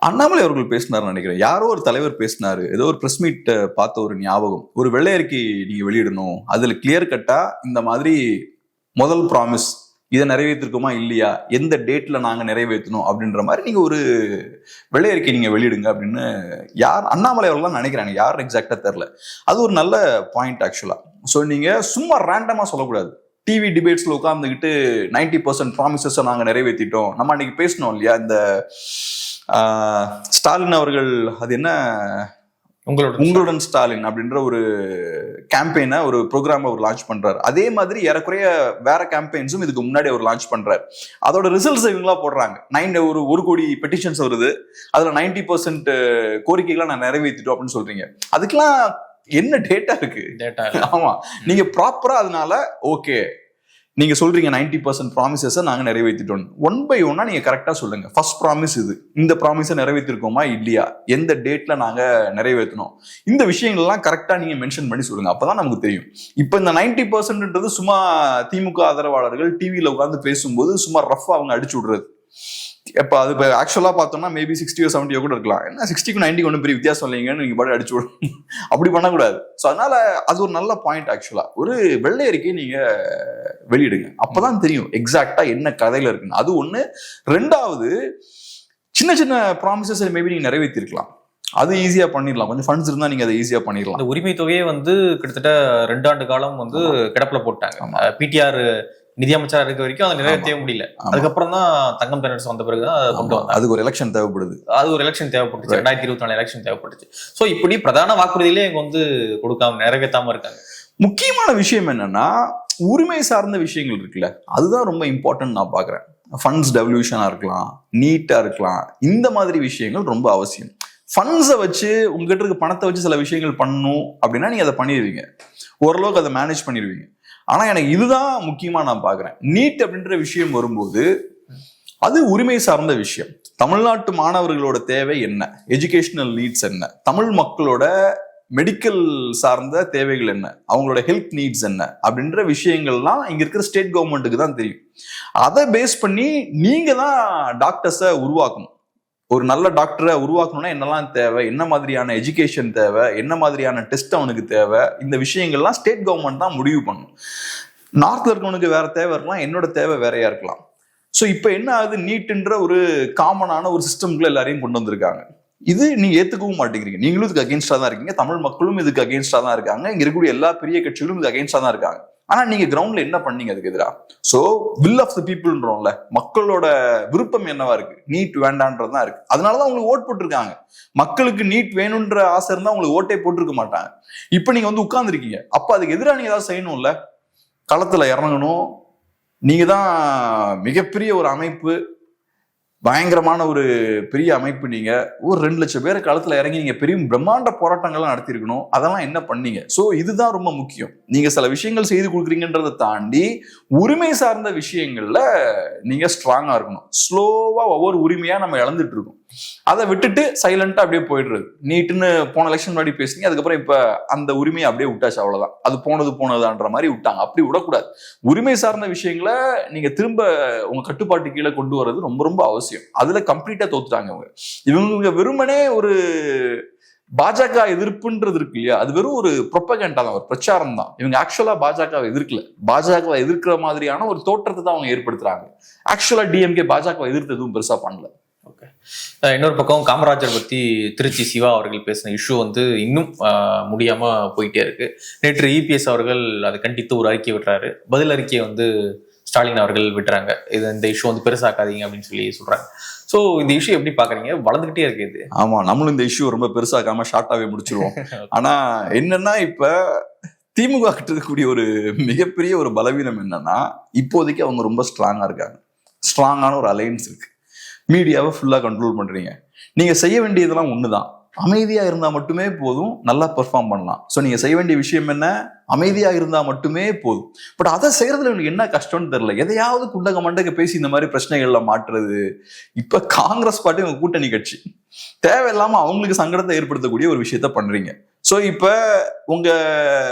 அண்ணாமலை அவர்கள் பேசினார் நினைக்கிறேன், யாரோ ஒரு தலைவர் பேசினாரு, ஏதோ ஒரு பிரஸ் மீட் பார்த்த ஒரு ஞாபகம். ஒரு வெள்ளை அறிக்கை நீங்க வெளியிடணும், அதுல கிளியர் கட்டா இந்த மாதிரி முதல் ப்ராமிஸ் இதை நிறைவேற்றிருக்கோமா இல்லையா, எந்த டேட்ல நாங்க நிறைவேற்றணும் அப்படின்ற மாதிரி நீங்க ஒரு வெள்ளை அறிக்கை நீங்க வெளியிடுங்க அப்படின்னு யார் அண்ணாமலை அவர்கள் நினைக்கிறாங்க, யார் எக்ஸாக்டா தெரியல. அது ஒரு நல்ல பாயிண்ட் ஆக்சுவலா. ஸோ நீங்க சும்மா ரேண்டமா சொல்லக்கூடாது. டிவி டிபேட்ஸ்ல உட்கார்ந்துக்கிட்டு 90% ப்ராமிசஸ் நாங்க நிறைவேற்றிட்டோம். நம்ம அன்னைக்கு பேசணும் இல்லையா, இந்த ஸ்டாலின் அவர்கள் அது என்ன உங்களுடன் ஸ்டாலின் அப்படின்ற ஒரு கேம்பெயினை, ஒரு ப்ரோக்ராம் அவர் லான்ச் பண்றாரு. அதே மாதிரி ஏறக்குறைய வேற கேம்பெயின்ஸும் இதுக்கு முன்னாடி அவர் லான்ச் பண்றாரு. அதோட ரிசல்ட்ஸ் இவங்களா போடுறாங்க. ஒரு கோடி பெட்டிஷன்ஸ் வருது, அதுல 90% கோரிக்கைகளை நான் நிறைவேற்றிட்டோம் அப்படின்னு சொல்றீங்க. அதுக்கெல்லாம் என்ன டேட்டா இருக்கு? ஆமா, நீங்க ப்ராப்பரா அதனால ஓகே நீங்க சொல்றீங்க 90% ப்ராமிசஸை நாங்க நிறைவேற்றிட்டோம். 1 by 1 நீங்க கரெக்டா சொல்லுங்க. ஃபர்ஸ்ட் ப்ராமிஸ் இது, இந்த ப்ராமிஸை நிறைவேற்றிருக்கோமா இல்லையா, எந்த டேட்ல நாங்க நிறைவேற்றணும், இந்த விஷயங்கள்லாம் கரெக்டா நீங்க மென்ஷன் பண்ணி சொல்லுங்க. அப்பதான் நமக்கு தெரியும். இப்ப இந்த 90%ன்றது சும்மா திமுக ஆதரவாளர்கள் டிவியில உட்கார்ந்து பேசும்போது சும்மா ரஃபா அவங்க அடிச்சு விடுறது. இப்போ அது இப்போ ஆக்சுவலா பார்த்தோம்னா மேபி 60 or 70 கூட இருக்கலாம். என்ன 60க்கு 90 ஒன்றும் பெரிய வித்தியாசம் இல்லைங்கன்னு நீங்க பாட்டு அடிச்சு விடணும். அப்படி பண்ணக்கூடாது. ஸோ அதனால அது ஒரு நல்ல பாயிண்ட் ஆக்சுவலா. ஒரு வெள்ளை அறிக்கை நீங்க வெளியிடுங்க, அப்பதான் தெரியும் எக்ஸாக்டா என்ன கதையில இருக்குன்னு. அது ஒண்ணு. ரெண்டாவது, சின்ன சின்ன ப்ராமிசஸ் மேபி நீங்க நிறைவேற்றிருக்கலாம், அது ஈஸியா பண்ணிடலாம். கொஞ்சம் ஃபண்ட்ஸ் இருந்தா நீங்க அதை ஈஸியா பண்ணிடலாம். அந்த உரிமை தொகையை கிட்டத்தட்ட 2 ஆண்டு காலம் கிடப்புல போட்டாங்க. பிடிஆர் நிதியமைச்சரா இருக்க வரைக்கும் அதை நிறைவேற்றவே முடியல. அதுக்கப்புறம் தான் தங்கம் தென்னரசு வந்த பிறகுதான் கொண்டு வந்தாங்க. அதுக்கு ஒரு எலெக்ஷன் தேவைப்படுது. அது ஒரு எலெக்ஷன் தேவைப்பட்டுச்சு, 2024 எலெக்ஷன் தேவைப்பட்டுச்சு. சோ இப்படி பிரதான வாக்குறுதியிலே இவங்க கொடுக்காம நிறைவேற்றாம இருக்காங்க. முக்கியமான விஷயம் என்னன்னா, உரிமை சார்ந்த விஷயங்கள் இருக்குல்ல, அதுதான் ரொம்ப இம்பார்ட்டன்ட் நான் பாக்குறேன். ஃபண்ட்ஸ் டெவல்யூஷனா இருக்கலாம், நீட்டா இருக்கலாம், இந்த மாதிரி விஷயங்கள் ரொம்ப அவசியம். ஃபண்ட்ஸை வச்சு உங்ககிட்ட இருக்க பணத்தை வச்சு சில விஷயங்கள் பண்ணணும் அப்படின்னா நீங்க அதை பண்ணிடுவீங்க, ஓரளவுக்கு அதை மேனேஜ் பண்ணிடுவீங்க. ஆனா எனக்கு இதுதான் முக்கியமா நான் பாக்குறேன். நீட் அப்படின்ற விஷயம் வரும்போது அது உரிமை சார்ந்த விஷயம். தமிழ்நாட்டு மாணவர்களோட தேவை என்ன, எஜுகேஷனல் நீட்ஸ் என்ன, தமிழ் மக்களோட மெடிக்கல் சார்ந்த தேவைகள் என்ன, அவங்களோட ஹெல்த் நீட்ஸ் என்ன அப்படின்ற விஷயங்கள்லாம் இங்க இருக்கிற ஸ்டேட் கவர்மெண்ட்டுக்கு தான் தெரியும். அதை பேஸ் பண்ணி நீங்க தான் டாக்டர்ஸை உருவாக்கணும். ஒரு நல்ல டாக்டரை உருவாக்கணும்னா என்னெல்லாம் தேவை, என்ன மாதிரியான எஜுகேஷன் தேவை, என்ன மாதிரியான டெஸ்ட் அவனுக்கு தேவை, இந்த விஷயங்கள்லாம் ஸ்டேட் கவர்மெண்ட் தான் முடிவு பண்ணும். நார்த்ல இருக்கவனுக்கு வேற தேவை இருக்கலாம், என்னோட தேவை வேறையா இருக்கலாம். ஸோ இப்போ என்ன ஆகுது, நீட்டுன்ற ஒரு காமனான ஒரு சிஸ்டம்குள்ள எல்லாரையும் கொண்டு வந்திருக்காங்க. இது நீங்க ஏத்துக்கவும் மாட்டேங்கிறீங்க. நீங்களும் இதுக்கு அகேன்ஸ்டா தான் இருக்கீங்க, தமிழ் மக்களும் இதுக்கு அகேன்ஸ்டா தான் இருக்காங்க, இங்க இருக்கக்கூடிய எல்லா பெரிய கட்சிகளும் இதுக்கு அகேன்ஸ்டா தான் இருக்காங்க. ஆனா நீங்க கிரவுண்ட்ல என்ன பண்ணீங்க அதுக்கு எதிராக? சோ வில் ஆஃப் தி பீப்புள்ன்றோம்ல, மக்களோட விருப்பம் என்னவா இருக்கு, நீட் வேண்டான்றதுதான் இருக்கு. அதனாலதான் உங்களுக்கு ஓட் போட்டிருக்காங்க. மக்களுக்கு நீட் வேணும்ன்ற ஆசை இருந்தா உங்களுக்கு ஓட்டே போட்டிருக்க மாட்டாங்க. இப்ப நீங்க உட்கார்ந்துருக்கீங்க, அப்ப அதுக்கு எதிராக நீங்க ஏதாவது செய்யணும்ல, களத்துல இறங்கணும். நீங்க தான் மிகப்பெரிய ஒரு அமைப்பு, பயங்கரமான ஒரு பெரிய அமைப்பு. நீங்க ஒரு 2 லட்சம் பேரை களத்துல இறங்கி நீங்க பெரிய பிரம்மாண்ட போராட்டங்கள்லாம் நடத்திருக்கணும். அதெல்லாம் என்ன பண்ணீங்க? சோ இதுதான் ரொம்ப முக்கியம். நீங்க சில விஷயங்கள் செய்து கொடுக்குறீங்கன்றதை தாண்டி உரிமை சார்ந்த விஷயங்கள்ல நீங்க ஸ்ட்ராங்கா இருக்கணும். ஸ்லோவா ஒவ்வொரு உரிமையா நம்ம இழந்துட்டு இருக்கோம். அதை விட்டுட்டு சைலண்டா அப்படியே போயிடுறது. நீட்டுன்னு போன எலெக்ஷன் முன்னாடி பேசுனீங்க, அதுக்கப்புறம் இப்ப அந்த உரிமையை அப்படியே விட்டாச்சு, அவ்வளவுதான். அது போனதுதான்ற மாதிரி விட்டாங்க. அப்படி விடக்கூடாது. உரிமை சார்ந்த விஷயங்களை நீங்க திரும்ப உங்க கட்டுப்பாட்டு கீழே கொண்டு வர்றது ரொம்ப ரொம்ப அவசியம். அதுல கம்ப்ளீட்டா தோத்துட்டாங்க இவங்க. வெறுமனே ஒரு பாஜக எதிர்ப்புன்றது இருக்கு இல்லையா, அது வெறும் ஒரு ப்ரொபகண்டா தான், ஒரு பிரச்சாரம் தான். இவங்க ஆக்சுவலா பாஜகவை எதிர்க்கல, பாஜகவை எதிர்க்கிற மாதிரியான ஒரு தோற்றத்தை தான் அவங்க ஏற்படுத்துறாங்க. ஆக்சுவலா டிஎம்கே பாஜகவை எதிர்த்து எதுவும் பெருசா பண்ணல. இன்னொரு பக்கம் காமராஜர் பத்தி திருச்சி சிவா அவர்கள் பேசின இஷ்யூ வந்து இன்னும் முடியாம போயிட்டே இருக்கு. நேற்று இபிஎஸ் அவர்கள் அதை கண்டித்து ஒரு அறிக்கை விட்டுறாரு. பதில் அறிக்கையை வந்து ஸ்டாலின் அவர்கள் விட்டுறாங்க. இந்த இஷ்யூ வந்து பெருசாக்காதீங்க அப்படின்னு சொல்லி சொல்றாங்க. சோ இந்த இஷ்யூ எப்படி பாக்குறீங்க? வளர்ந்துகிட்டே இருக்கு இது. ஆமா, நம்மளும் இந்த இஷ்யூ ரொம்ப பெருசாக்காம ஷார்ட்டாவே முடிச்சிருவோம். ஆனா என்னன்னா, இப்ப திமுக கிட்ட இருக்கக்கூடிய ஒரு மிகப்பெரிய ஒரு பலவீனம் என்னன்னா, இப்போதைக்கு அவங்க ரொம்ப ஸ்ட்ராங்கா இருக்காங்க. ஸ்ட்ராங்கான ஒரு அலையன்ஸ் இருக்கு. மீடியாவை ஃபுல்லா கண்ட்ரோல் பண்றீங்க. நீங்க செய்ய வேண்டியதெல்லாம் ஒண்ணுதான், அமைதியா இருந்தா மட்டுமே போதும், நல்லா பெர்ஃபார்ம் பண்ணலாம். ஸோ நீங்க செய்ய வேண்டிய விஷயம் என்ன? அமைதியா இருந்தா மட்டுமே போதும். பட் அதை செய்யறதுல எனக்கு என்ன கஷ்டம்னு தெரியல. எதையாவது குண்டக மண்டக பேசி இந்த மாதிரி பிரச்சனைகள்ல மாற்றுறது. இப்ப காங்கிரஸ் பார்ட்டி உங்க கூட்டணி கட்சி, தேவையில்லாம அவங்களுக்கு சங்கடத்தை ஏற்படுத்தக்கூடிய ஒரு விஷயத்த பண்றீங்க. ஸோ இப்ப உங்க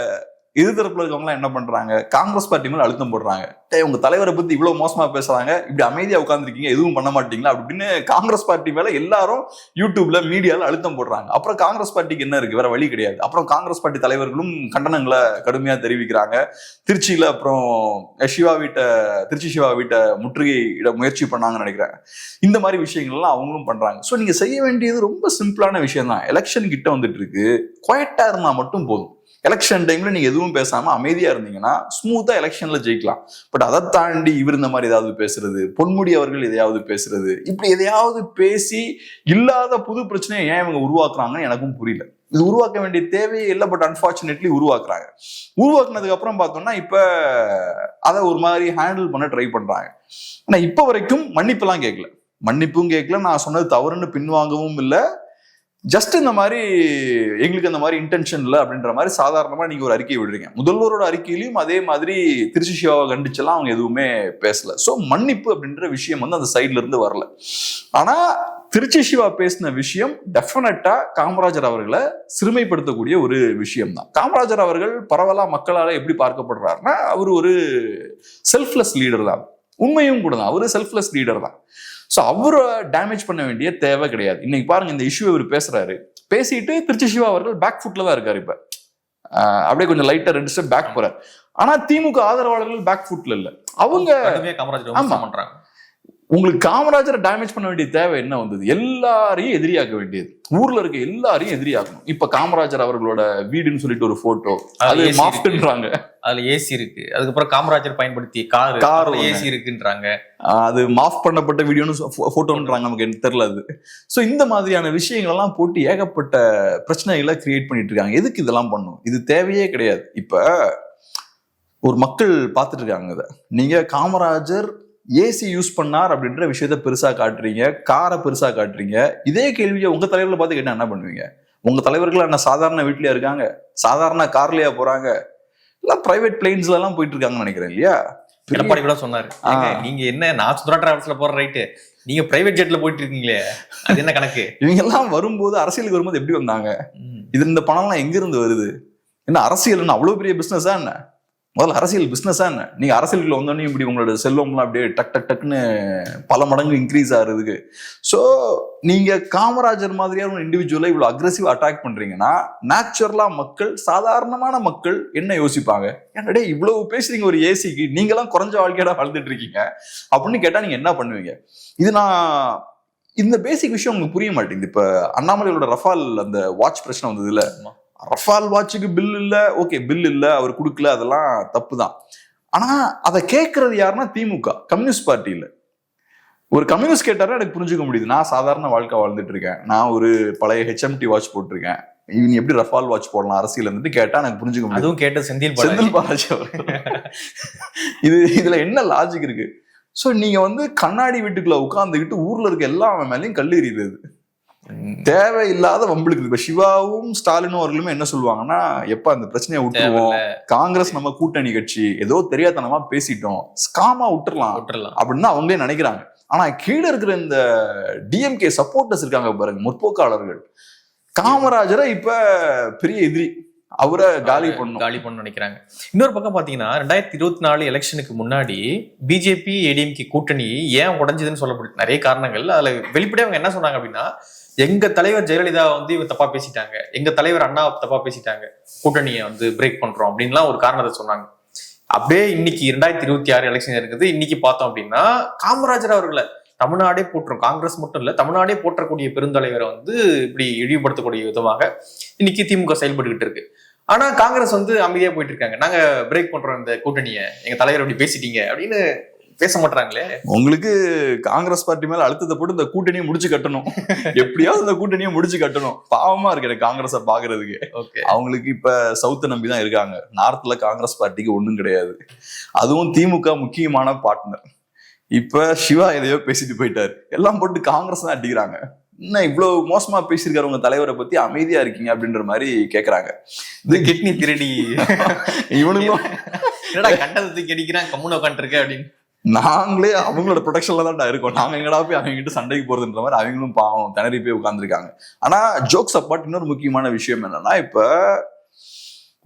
எதிர்த்தரப்புல இருக்கவங்க எல்லாம் என்ன பண்றாங்க? காங்கிரஸ் பார்ட்டி மேல அழுத்தம் போடுறாங்க. உங்க தலைவரை பத்தி இவ்வளவு மோசமா பேசுறாங்க, இப்படி அமைதியா உட்காந்துருக்கீங்க, எதுவும் பண்ண மாட்டீங்களா அப்படின்னு காங்கிரஸ் பார்ட்டி மேல எல்லாரும் யூடியூப்ல மீடியால அழுத்தம் போடுறாங்க. அப்புறம் காங்கிரஸ் பார்ட்டிக்கு என்ன இருக்கு? வேற வழி கிடையாது. அப்புறம் காங்கிரஸ் பார்ட்டி தலைவர்களும் கண்டனங்களை கடுமையா தெரிவிக்கிறாங்க. திருச்சியில அப்புறம் திருச்சி சிவா வீட்டை முற்றுகையிட முயற்சி பண்ணாங்கன்னு நினைக்கிறேன். இந்த மாதிரி விஷயங்கள்லாம் அவங்களும் பண்றாங்க. ஸோ நீங்க செய்ய வேண்டியது ரொம்ப சிம்பிளான விஷயம் தான். எலெக்ஷன் கிட்ட வந்துட்டு இருக்கு, குவைட்டா இருந்தா மட்டும் போதும். எலெக்ஷன் டைம்ல நீங்க எதுவும் பேசாம அமைதியா இருந்தீங்கன்னா ஸ்மூத்தா எலெக்ஷன்ல ஜெயிக்கலாம். பட் அதை தாண்டி இவர் இந்த மாதிரி ஏதாவது பேசுறது, பொன்முடி அவர்கள் எதையாவது பேசுறது, இப்படி எதையாவது பேசி இல்லாத புது பிரச்சனையை ஏன் இவங்க உருவாக்குறாங்கன்னு எனக்கும் புரியல. இது உருவாக்க வேண்டிய தேவையே இல்லை, பட் அன்பார்ச்சுனேட்லி உருவாக்குறாங்க. உருவாக்குனதுக்கு அப்புறம் பார்த்தோம்னா இப்ப அதை ஒரு மாதிரி ஹேண்டில் பண்ண ட்ரை பண்றாங்க. ஆனா இப்ப வரைக்கும் மன்னிப்பெல்லாம் கேட்கல, மன்னிப்பும் கேட்கல, நான் சொன்னது தவறுன்னு பின்வாங்கவும் இல்லை. ஜஸ்ட் இந்த மாதிரி எங்களுக்கு அந்த மாதிரி இன்டென்ஷன் இல்லை அப்படின்ற மாதிரி சாதாரணமா நீங்க ஒரு அறிக்கை விடுறீங்க. முதல்வரோட அறிக்கையிலையும் அதே மாதிரி திருச்சி சிவாவை கண்டிச்செல்லாம் அவங்க எதுவுமே பேசல. ஸோ மன்னிப்பு அப்படின்ற விஷயம் வந்து அந்த சைட்ல இருந்து வரல. ஆனா திருச்சி சிவா பேசின விஷயம் டெஃபினட்டா காமராஜர் அவர்களை சிறுமைப்படுத்தக்கூடிய ஒரு விஷயம் தான். காமராஜர் அவர்கள் பரவலா மக்களால எப்படி பார்க்கப்படுறாருன்னா, அவர் ஒரு செல்ஃப்லெஸ் லீடர் தான். உண்மையும் கூட தான், அவரு செல்ஃப்லெஸ் லீடர் தான். ஸோ அவரை டேமேஜ் பண்ண வேண்டிய தேவை கிடையாது. இன்னைக்கு பாருங்க, இந்த இஷ்யூ இவர் பேசுறாரு, பேசிட்டு திருச்சி சிவா அவர்கள் பேக் ஃபுட்ல தான் இருக்காரு. இப்ப அப்படியே கொஞ்சம் லைட்டா 2 ஸ்டெப் பேக் போறாரு. ஆனா திமுக ஆதரவாளர்கள் பேக் ஃபுட்ல இல்ல. அவங்க பண்றாங்க. உங்களுக்கு காமராஜரை டேமேஜ் பண்ண வேண்டிய தேவை என்ன வந்தது? எல்லாரையும் எதிரியாக்க வேண்டியது, ஊர்ல இருக்க எல்லாரையும் எதிரியாக்கணும். இப்ப காமராஜர் அவர்களோட வீடுன்னு சொல்லிட்டு ஒரு போட்டோ, அது மாஃப்ட்ன்றாங்க, அதுல ஏசி இருக்கு. அதுக்கப்புறம் காமராஜர் பயன்படுத்திய கார் ஏசி இருக்குன்றாங்க, அது மாஃப் பண்ணப்பட்ட வீடியோன்னு போட்டோன்றாங்க. நமக்கு என்ன தெரியல அது. ஸோ இந்த மாதிரியான விஷயங்கள் எல்லாம் போட்டு ஏகப்பட்ட பிரச்சனைகளை கிரியேட் பண்ணிட்டு இருக்காங்க. எதுக்கு இதெல்லாம் பண்ணும்? இது தேவையே கிடையாது. இப்ப ஒரு மக்கள் பார்த்துட்டு இருக்காங்க இதை. நீங்க காமராஜர் ஏசி யூஸ் பண்ணார் அப்படின்ற விஷயத்த பெருசா காட்டுறீங்க, காரை பெருசா காட்டுறீங்க. இதே கேள்வியை உங்க தலைவர்களை பார்த்து கேட்டா என்ன பண்ணுவீங்க? உங்க தலைவர்கள் என்ன சாதாரண வீட்லயா இருக்காங்க? சாதாரண கார்லயா போறாங்க? இல்ல பிரைவேட் பிளேன்ஸ்ல எல்லாம் போயிட்டு இருக்காங்கன்னு நினைக்கிறேன் இல்லையா? எடப்பாடி கூட சொன்னாரு, நீங்க என்ன நான் சுந்தரா டிராவல்ஸ்ல போற ரைட்டு, நீங்க பிரைவேட் ஜெட்ல போயிட்டு இருக்கீங்களே, அது என்ன கணக்கு? இவங்க எல்லாம் வரும்போது, அரசியலுக்கு வரும்போது எப்படி வந்தாங்க? இது இந்த பணம் எல்லாம் எங்க இருந்து வருது? என்ன அரசியல் அவ்வளவு பெரிய பிசினஸா என்ன? முதல்ல அரசியல் பிசினஸா என்ன? நீங்க அரசியலுக்குள்ள வந்தோடனே இப்படி உங்களோட செல்வம்லாம் அப்படியே டக் டக் டக்குன்னு பல மடங்கு இன்க்ரீஸ் ஆகுறதுக்கு. ஸோ நீங்க காமராஜர் மாதிரியான ஒரு இண்டிவிஜுவலை இவ்வளவு அக்ரெசிவா அட்டாக் பண்றீங்கன்னா, நேச்சுரலா மக்கள், சாதாரணமான மக்கள் என்ன யோசிப்பாங்க? என்னடே இவ்வளவு பேசுறீங்க ஒரு ஏசிக்கு, நீங்களாம் குறைஞ்ச வாழ்க்கையோட வாழ்ந்துட்டு இருக்கீங்க அப்படின்னு கேட்டா நீங்க என்ன பண்ணுவீங்க? இந்த பேசிக் விஷயம் உங்களுக்கு புரிய மாட்டேங்குது. இப்ப அண்ணாமலையோட ரஃபால் அந்த வாட்ச் பிரச்சனை வந்தது இல்ல, ரஃபால் வாட்சுக்கு பில் இல்ல, ஓகே பில் இல்ல, அவர் கொடுக்கல, அதெல்லாம் தப்பு தான். ஆனா அதை கேட்கறது யாருன்னா திமுக, கம்யூனிஸ்ட் பார்ட்டி இல்ல. ஒரு கம்யூனிஸ்ட் கேட்டாரா எனக்கு புரிஞ்சுக்க முடியுது. நான் சாதாரண வாழ்க்கை வாழ்ந்துட்டு இருக்கேன், நான் ஒரு பழைய HMT வாட்ச் போட்டிருக்கேன், இவன் எப்படி ரஃபால் வாட்ச் போடலாம் அரசியல் இருந்துட்டு கேட்டா எனக்கு புரிஞ்சுக்க முடியும். அதுவும் கேட்ட செந்தில் பாலாஜி இதுல என்ன லாஜிக் இருக்கு? சோ நீங்க வந்து கண்ணாடி வீட்டுக்குள்ள உட்கார்ந்துக்கிட்டு ஊர்ல இருக்க எல்லா மேலையும் கல்லு எறியுது, தேவையில்லாத வம்பளுக்கு. இப்ப சிவாவும் ஸ்டாலினும் அவர்களுமே என்ன சொல்லுவாங்கன்னா, எப்ப அந்த பிரச்சனையை விட்டுருவோம், காங்கிரஸ் நம்ம கூட்டணி கட்சி, ஏதோ தெரியாதனமா பேசிட்டோம், ஸ்காமா விட்டுறலாம் அப்படின்னு அவங்களே நினைக்கிறாங்க. ஆனா கீழே இருக்கிற இந்த டிஎம்கே சப்போர்ட்டர்ஸ் இருக்காங்க பாருங்க, முற்போக்காளர்கள், காமராஜரை இப்ப பெரிய எதிரி, அவரை காலி பண்ண நினைக்கிறாங்க. இன்னொரு பக்கம் பாத்தீங்கன்னா 2024 எலெக்ஷனுக்கு முன்னாடி பிஜேபி ஏடிஎம்கே கூட்டணி ஏன் உடைஞ்சதுன்னு சொல்லப்படுது நிறைய காரணங்கள். அதுல வெளிப்படையா அவங்க என்ன சொன்னாங்க அப்படின்னா, எங்க தலைவர் ஜெயலலிதா வந்து இவங்க தப்பா பேசிட்டாங்க, எங்க தலைவர் அண்ணா தப்பா பேசிட்டாங்க, கூட்டணியை வந்து பிரேக் பண்றோம் அப்படின்லாம் ஒரு காரணத்தை சொன்னாங்க. அப்படியே இன்னைக்கு 2026 எலெக்ஷன் இருக்குது. இன்னைக்கு பார்த்தோம் அப்படின்னா காமராஜர் அவர்களை தமிழ்நாடே போற்றும், காங்கிரஸ் மட்டும் இல்ல தமிழ்நாடே போற்றக்கூடிய பெருந்தலைவரை வந்து இப்படி இழிவுபடுத்தக்கூடிய விதமாக இன்னைக்கு திமுக செயல்பட்டுக்கிட்டு இருக்கு. ஆனா காங்கிரஸ் வந்து அமைதியா போயிட்டு இருக்காங்க. நாங்க பிரேக் பண்றோம் இந்த கூட்டணியை, எங்க தலைவர் அப்படி பேசிட்டீங்க அப்படின்னு பேச மாட்டாங்களே. உங்களுக்கு காங்கிரஸ் பார்ட்டி மேல அழுத்தத்தை போட்டு இந்த கூட்டணியை முடிச்சு கட்டணும், எப்படியாவது இந்த கூட்டணியை முடிச்சு கட்டணும். பாவமா இருக்கு எனக்கு காங்கிரஸை பாக்குறதுக்கு. அவங்களுக்கு இப்ப சவுத்தை நம்பிதான் இருக்காங்க. நார்த்ல காங்கிரஸ் பார்ட்டிக்கு ஒண்ணும் கிடையாது. அதுவும் திமுக முக்கியமான பார்ட்னர். இப்ப சிவா எதையோ பேசிட்டு போயிட்டாரு, எல்லாம் போட்டு காங்கிரஸ் தான் அடிக்கிறாங்க. என்ன இவ்வளவு மோசமா பேசியிருக்காரு உங்க தலைவரை பத்தி, அமைதியா இருக்கீங்க அப்படின்ற மாதிரி கேக்குறாங்க. இது கிட்னி திருடி இவனுக்கும் என்னடா கண்டதை தூக்கி அடிக்கிறான், கம்முன்னு உட்காந்துருக்க அப்படின்னு. நாங்களே அவங்களோட ப்ரொடெக்ஷன்ல தான் இருக்கோம், நாங்க எங்கடா போய் அவங்க கிட்ட சண்டைக்கு போறதுன்ற மாதிரி அவங்களும் பாவம் திணறி போய் உட்கார்ந்துருக்காங்க. ஆனா ஜோக்ஸ் அப்பார்ட் இன்னொரு முக்கியமான விஷயம் என்னன்னா, இப்ப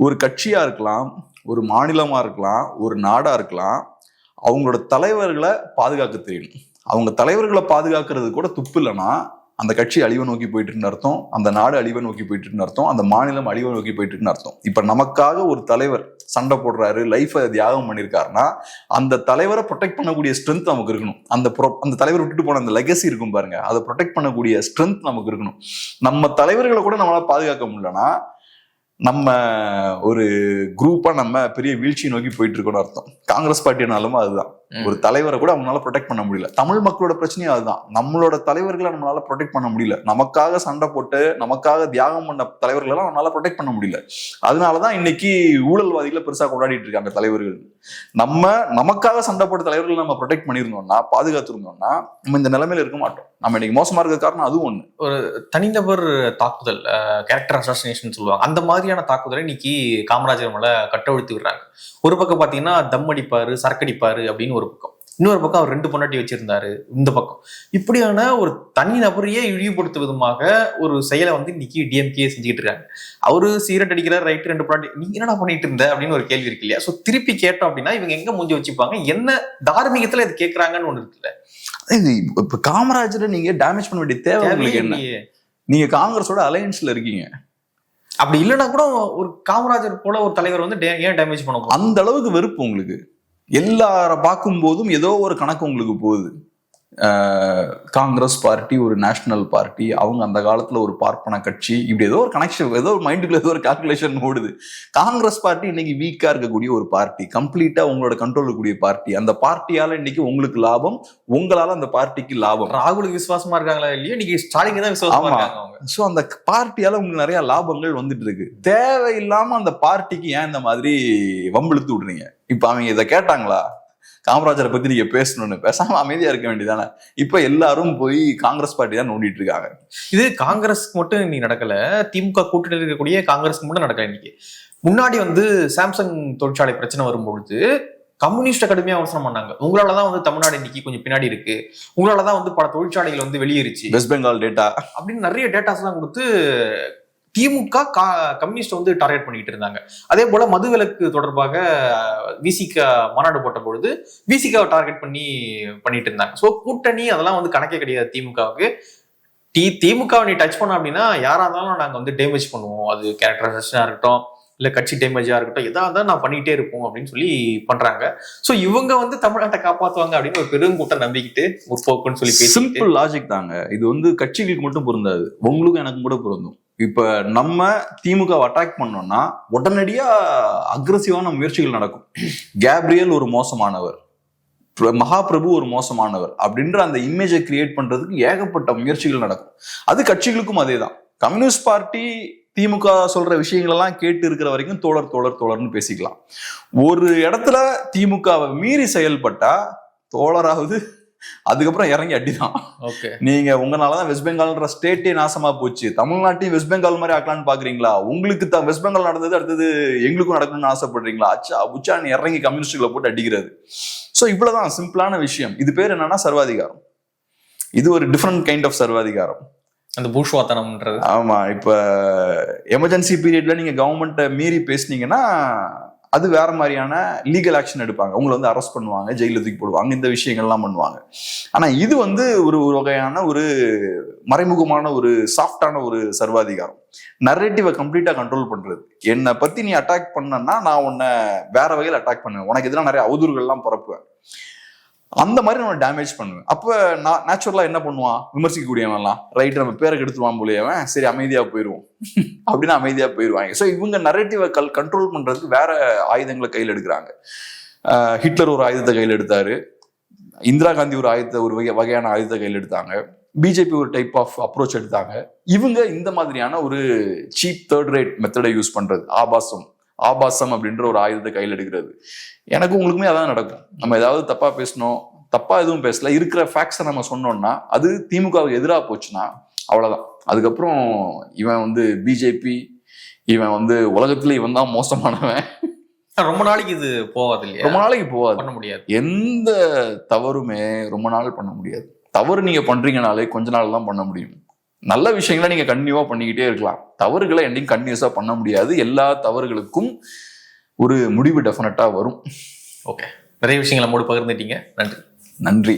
ஒரு கட்சியா இருக்கலாம், ஒரு மாநிலமா இருக்கலாம், ஒரு நாடா இருக்கலாம், அவங்களோட தலைவர்களை பாதுகாக்க தெரியணும். அவங்க தலைவர்களை பாதுகாக்கிறது கூட துப்பு இல்லைன்னா அந்த கட்சி அழிவை நோக்கி போயிட்டு இருக்குன்னு அர்த்தம், அந்த நாடு அழிவை நோக்கி போயிட்டு இருக்குன்னு அர்த்தம், அந்த மாநிலம் அழிவை நோக்கி போயிட்டு இருக்குன்னு அர்த்தம். இப்ப நமக்காக ஒரு தலைவர் சண்டை போடுறாரு, லைஃபை தியாகம் பண்ணியிருக்காருன்னா அந்த தலைவரை ப்ரொடெக்ட் பண்ணக்கூடிய ஸ்ட்ரென்த் நமக்கு இருக்கணும். அந்த தலைவர் விட்டுட்டு போன அந்த லெகசி இருக்கும் பாருங்க, அதை ப்ரொடெக்ட் பண்ணக்கூடிய ஸ்ட்ரென்த் நமக்கு இருக்கணும். நம்ம தலைவர்களை கூட நம்மளால பாதுகாக்க முடியலன்னா நம்ம ஒரு குரூப்பா நம்ம பெரிய வீழ்ச்சியை நோக்கி போயிட்டு இருக்கோம்னு அர்த்தம். காங்கிரஸ் பார்ட்டினாலும் அதுதான், ஒரு தலைவரை கூட அவங்களால ப்ரொடெக்ட் பண்ண முடியல. தமிழ் மக்களோட பிரச்சனையும் அதுதான், நம்மளோட தலைவர்களை நம்மளால ப்ரொடெக்ட் பண்ண முடியல. நமக்காக சண்டை போட்டு நமக்காக தியாகம் பண்ண தலைவர்கள் எல்லாம் நம்மளால ப்ரொடெக்ட் பண்ண முடியல. அதனாலதான் இன்னைக்கு ஊழல்வாதிகளை பெருசா கொண்டாடிட்டு இருக்காங்க தலைவர்கள். நமக்காக சண்டை போட்ட தலைவர்கள் நம்ம ப்ரொடெக்ட் பண்ணியிருந்தோம்னா, பாதுகாத்திருந்தோம்னா நம்ம இந்த நிலைமையில இருக்க மாட்டோம். நம்ம இன்னைக்கு மோசமா இருக்க காரணம் அதுவும் ஒண்ணு. ஒரு தனிநபர் தாக்குதல், கேரக்டர் அசாசினேஷன் சொல்லுவாங்க, அந்த மாதிரியான தாக்குதலை இன்னைக்கு காமராஜர் மேல கட்டவிழ்த்து விடுறாங்க. ஒரு பக்கம் பாத்தீங்கன்னா தம் அடிப்பாரு, சரக்கடிப்பாரு அப்படின்னு ஒரு பக்கம், இன்னொரு பக்கம் அவர் 2 பொண்டாட்டி வச்சிருந்தாரு இந்த பக்கம். இப்படியான ஒரு தனி நபரையே இழிவுபடுத்தும் விதமாக ஒரு செயலை வந்து இன்னைக்கு டிஎம்கே செஞ்சுக்கிட்டு இருக்காங்க. அவரு சிகரெட் அடிக்கிறார், ரைட், 2 பொண்டாட்டி, நீங்க என்னடா பண்ணிட்டு இருந்த அப்படின்னு ஒரு கேள்வி இருக்கு இல்லையா? சோ திருப்பி கேட்டோம் அப்படின்னா இவங்க எங்க மூஞ்சி வச்சுப்பாங்க, என்ன தார்மீகத்துல இது கேட்கறாங்கன்னு ஒண்ணு இருக்குல்ல. இப்ப காமராஜரை நீங்க டேமேஜ் பண்ண வேண்டிய தேவை உங்களுக்கு என்ன? நீங்க காங்கிரஸோட அலையன்ஸ்ல இருக்கீங்க. அப்படி இல்லைன்னா கூட ஒரு காமராஜர் போல ஒரு தலைவர் வந்து ஏன் டேமேஜ் பண்ண போறோம்? அந்த அளவுக்கு வெறுப்பு உங்களுக்கு. எல்லார பார்க்கும் போதும் ஏதோ ஒரு கணக்கு உங்களுக்கு போகுது. காங்கிரஸ் பார்ட்டி ஒரு நேஷனல் பார்ட்டி, அவங்க அந்த காலத்துல ஒரு பார்ப்பன கட்சி, இப்படி ஏதோ ஒரு கனெக்ஷன், ஏதோ ஒரு மைண்டுக்குள்ள ஏதோ ஒரு கால்குலேஷன் ஓடுது. காங்கிரஸ் பார்ட்டி இன்னைக்கு வீக்கா இருக்கக்கூடிய ஒரு பார்ட்டி, கம்ப்ளீட்டா உங்களோட கண்ட்ரோல் இருக்கக்கூடிய பார்ட்டி. அந்த பார்ட்டியால இன்னைக்கு உங்களுக்கு லாபம், உங்களால அந்த பார்ட்டிக்கு லாபம். ராகுலுக்கு விசுவாசமா இருக்காங்களா இல்லையா? இன்னைக்கு ஸ்டாலின் தான் விசுவாசமா இருக்காங்க. சோ அந்த பார்ட்டியால உங்களுக்கு நிறைய லாபங்கள் வந்துட்டு இருக்கு. தேவையில்லாம அந்த பார்ட்டிக்கு ஏன் இந்த மாதிரி வம்பிழுத்து விடுறீங்க? இப்ப அவங்க இதை கேட்டாங்களா, காமராஜரை பத்தி நீங்க பேசணும்னு? பேசாம அமைதியா இருக்க வேண்டியதானே. இப்ப எல்லாரும் போய் காங்கிரஸ் பார்ட்டி தான் நோண்டிட்டு இருக்காங்க. இது காங்கிரஸ்க்கு மட்டும் இன்னைக்கு நடக்கல, திமுக கூட்டணியில் இருக்கக்கூடிய காங்கிரஸ்க்கு மட்டும் நடக்கல. இன்னைக்கு முன்னாடி வந்து சாம்சங் தொழிற்சாலை பிரச்சனை வரும்பொழுது கம்யூனிஸ்ட கடுமையா விமர்சனம் பண்ணாங்க. உங்களாலதான் வந்து தமிழ்நாடு இன்னைக்கு கொஞ்சம் பின்னாடி இருக்கு, உங்களாலதான் வந்து பல தொழிற்சாலைகள் வந்து வெளியேறிச்சு, வெஸ்ட் பெங்கால் டேட்டா அப்படின்னு நிறைய டேட்டாஸ் எல்லாம் கொடுத்து திமுக கம்யூனிஸ்ட் வந்து டார்கெட் பண்ணிட்டு இருந்தாங்க. அதே போல மதுவிலக்கு தொடர்பாக விசிக மாநாடு போட்ட பொழுது விசிகாவை டார்கெட் பண்ணிட்டு இருந்தாங்க. ஸோ கூட்டணி அதெல்லாம் வந்து கணக்கே கிடையாது திமுகவுக்கு. திமுகவை நீ டச் பண்ண அப்படின்னா யாரா இருந்தாலும் நாங்க வந்து டேமேஜ் பண்ணுவோம், அது கேரக்டர் அசஷனா இருக்கட்டும் இல்ல கட்சி டேமேஜா இருக்கட்டும், எதா இருந்தாலும் நான் பண்ணிட்டே இருப்போம் அப்படின்னு சொல்லி பண்றாங்க. சோ இவங்க வந்து தமிழ்நாட்டை காப்பாத்துவாங்க அப்படின்னு ஒரு பெரும் கூட்டம் நம்பிக்கிட்டு முற்போக்குன்னு சொல்லி சிம்பிள் லாஜிக் தாங்க. இது வந்து கட்சிகளுக்கு மட்டும் பொருந்தாது, உங்களுக்கும் எனக்கும் கூட பொருந்தும். இப்ப நம்ம திமுக அட்டாக் பண்ணோம்னா உடனடியா அக்ரெசிவான முயற்சிகள் நடக்கும். கேப்ரியல் ஒரு மோசமானவர், மகாபிரபு ஒரு மோசமானவர் அப்படின்ற அந்த இமேஜை கிரியேட் பண்றதுக்கு ஏகப்பட்ட முயற்சிகள் நடக்கும். அது கட்சிகளுக்கும் அதே தான். கம்யூனிஸ்ட் பார்ட்டி திமுக சொல்ற விஷயங்கள் எல்லாம் கேட்டு இருக்கிற வரைக்கும் தோழர் தோழர் தோழர்னு பேசிக்கலாம். ஒரு இடத்துல திமுகவை மீறி செயல்பட்டா தோழராவது, அதுக்கப்புறம் இறங்கி அடிதான். நீங்க உங்களாலதான் வெஸ்ட் பெங்கால்ன்ற ஸ்டேட்டே நாசமா போச்சு, தமிழ்நாட்டையும் வெஸ்ட் பெங்கால் மாதிரி ஆக்கலான்னு பாக்குறீங்களா? உங்களுக்கு வெஸ்ட் பெங்கால் நடந்தது, அடுத்தது எங்களுக்கும் நடக்கணும்னு ஆசைப்படுறீங்களா? அச்சா உச்சான்னு இறங்கி கம்யூனிஸ்டுகளை போட்டு அடிக்கிறது. சோ இவ்வளவுதான் சிம்பிளான விஷயம். இது பேர் என்னன்னா சர்வாதிகாரம். இது ஒரு டிஃப்ரெண்ட் கைண்ட் ஆஃப் சர்வாதிகாரம், அந்த பூஷ்வாத்தனம்ன்றது. ஆமா, இப்ப எமர்ஜென்சி பீரியட்ல நீங்க கவர்மெண்ட்டை மீறி பேசுனீங்கன்னா அது வேற மாதிரியான லீகல் ஆக்ஷன் எடுப்பாங்க, உங்களை வந்து அரெஸ்ட் பண்ணுவாங்க, ஜெயில தூக்கி போடுவாங்க, இந்த விஷயங்கள்லாம் பண்ணுவாங்க. ஆனா இது வந்து ஒரு வகையான ஒரு மறைமுகமான ஒரு சாஃப்டான ஒரு சர்வாதிகாரம். நரேட்டிவை கம்ப்ளீட்டா கண்ட்ரோல் பண்றது. என்னை பத்தி நீ அட்டாக் பண்ணனா நான் உன்னை வேற வகையில் அட்டாக் பண்ணுவேன், உனக்கு எதிராக நிறைய அவதூறுகள்லாம் பரப்புவேன். அந்த மாதிரி நம்ம டேமேஜ் பண்ணுவேன். அப்ப நான் நேச்சுரலா என்ன பண்ணுவான், விமர்சிக்கக்கூடியவன்லாம் ரைட் நம்ம பேரை கெடுத்துவான் போலியவன், சரி அமைதியா போயிடுவோம் அப்படின்னு அமைதியா போயிடுவாங்க. ஸோ இவங்க நரேட்டிவை கண்ட்ரோல் பண்றதுக்கு வேற ஆயுதங்களை கையில் எடுக்கிறாங்க. ஹிட்லர் ஒரு ஆயுதத்தை கையில் எடுத்தாரு, இந்திரா காந்தி ஒரு ஆயுதத்தை ஒரு வகையான ஆயுதத்தை கையில் எடுத்தாங்க, பிஜேபி ஒரு டைப் ஆஃப் அப்ரோச் எடுத்தாங்க. இவங்க இந்த மாதிரியான ஒரு சீப் தேர்ட் ரேட் மெத்தடை யூஸ் பண்றது, ஆபாசம் அப்படின்ற ஒரு ஆயுதத்தை கையில் எடுக்கிறது. எனக்கு உங்களுக்குமே அதான் நடக்கும். நம்ம ஏதாவது தப்பா பேசணும், தப்பா எதுவும் பேசல, இருக்கிற ஃபேக்ட்ஸை நம்ம சொன்னோம்னா அது திமுகவுக்கு எதிராக போச்சுன்னா அவ்வளவுதான். அதுக்கப்புறம் இவன் வந்து பிஜேபி, இவன் வந்து உலகத்துல இவன் தான் மோசமானவன். ரொம்ப நாளைக்கு இது போகாது இல்லையா? ரொம்ப நாளைக்கு போகாது, பண்ண முடியாது. எந்த தவறுமே ரொம்ப நாள் பண்ண முடியாது. தவறு நீங்க பண்றீங்கனாலே கொஞ்ச நாள் தான் பண்ண முடியும். நல்ல விஷயங்களை நீங்க கண்டினியூவா பண்ணிக்கிட்டே இருக்கலாம். தவறுகளை என்னைக்கும் கண்டினியூஸா பண்ண முடியாது. எல்லா தவறுகளுக்கும் ஒரு முடிவு டெஃபினட்டா வரும். ஓகே, நிறைய விஷயங்களை நம்மோடு பகிர்ந்துட்டீங்க. நன்றி. நன்றி.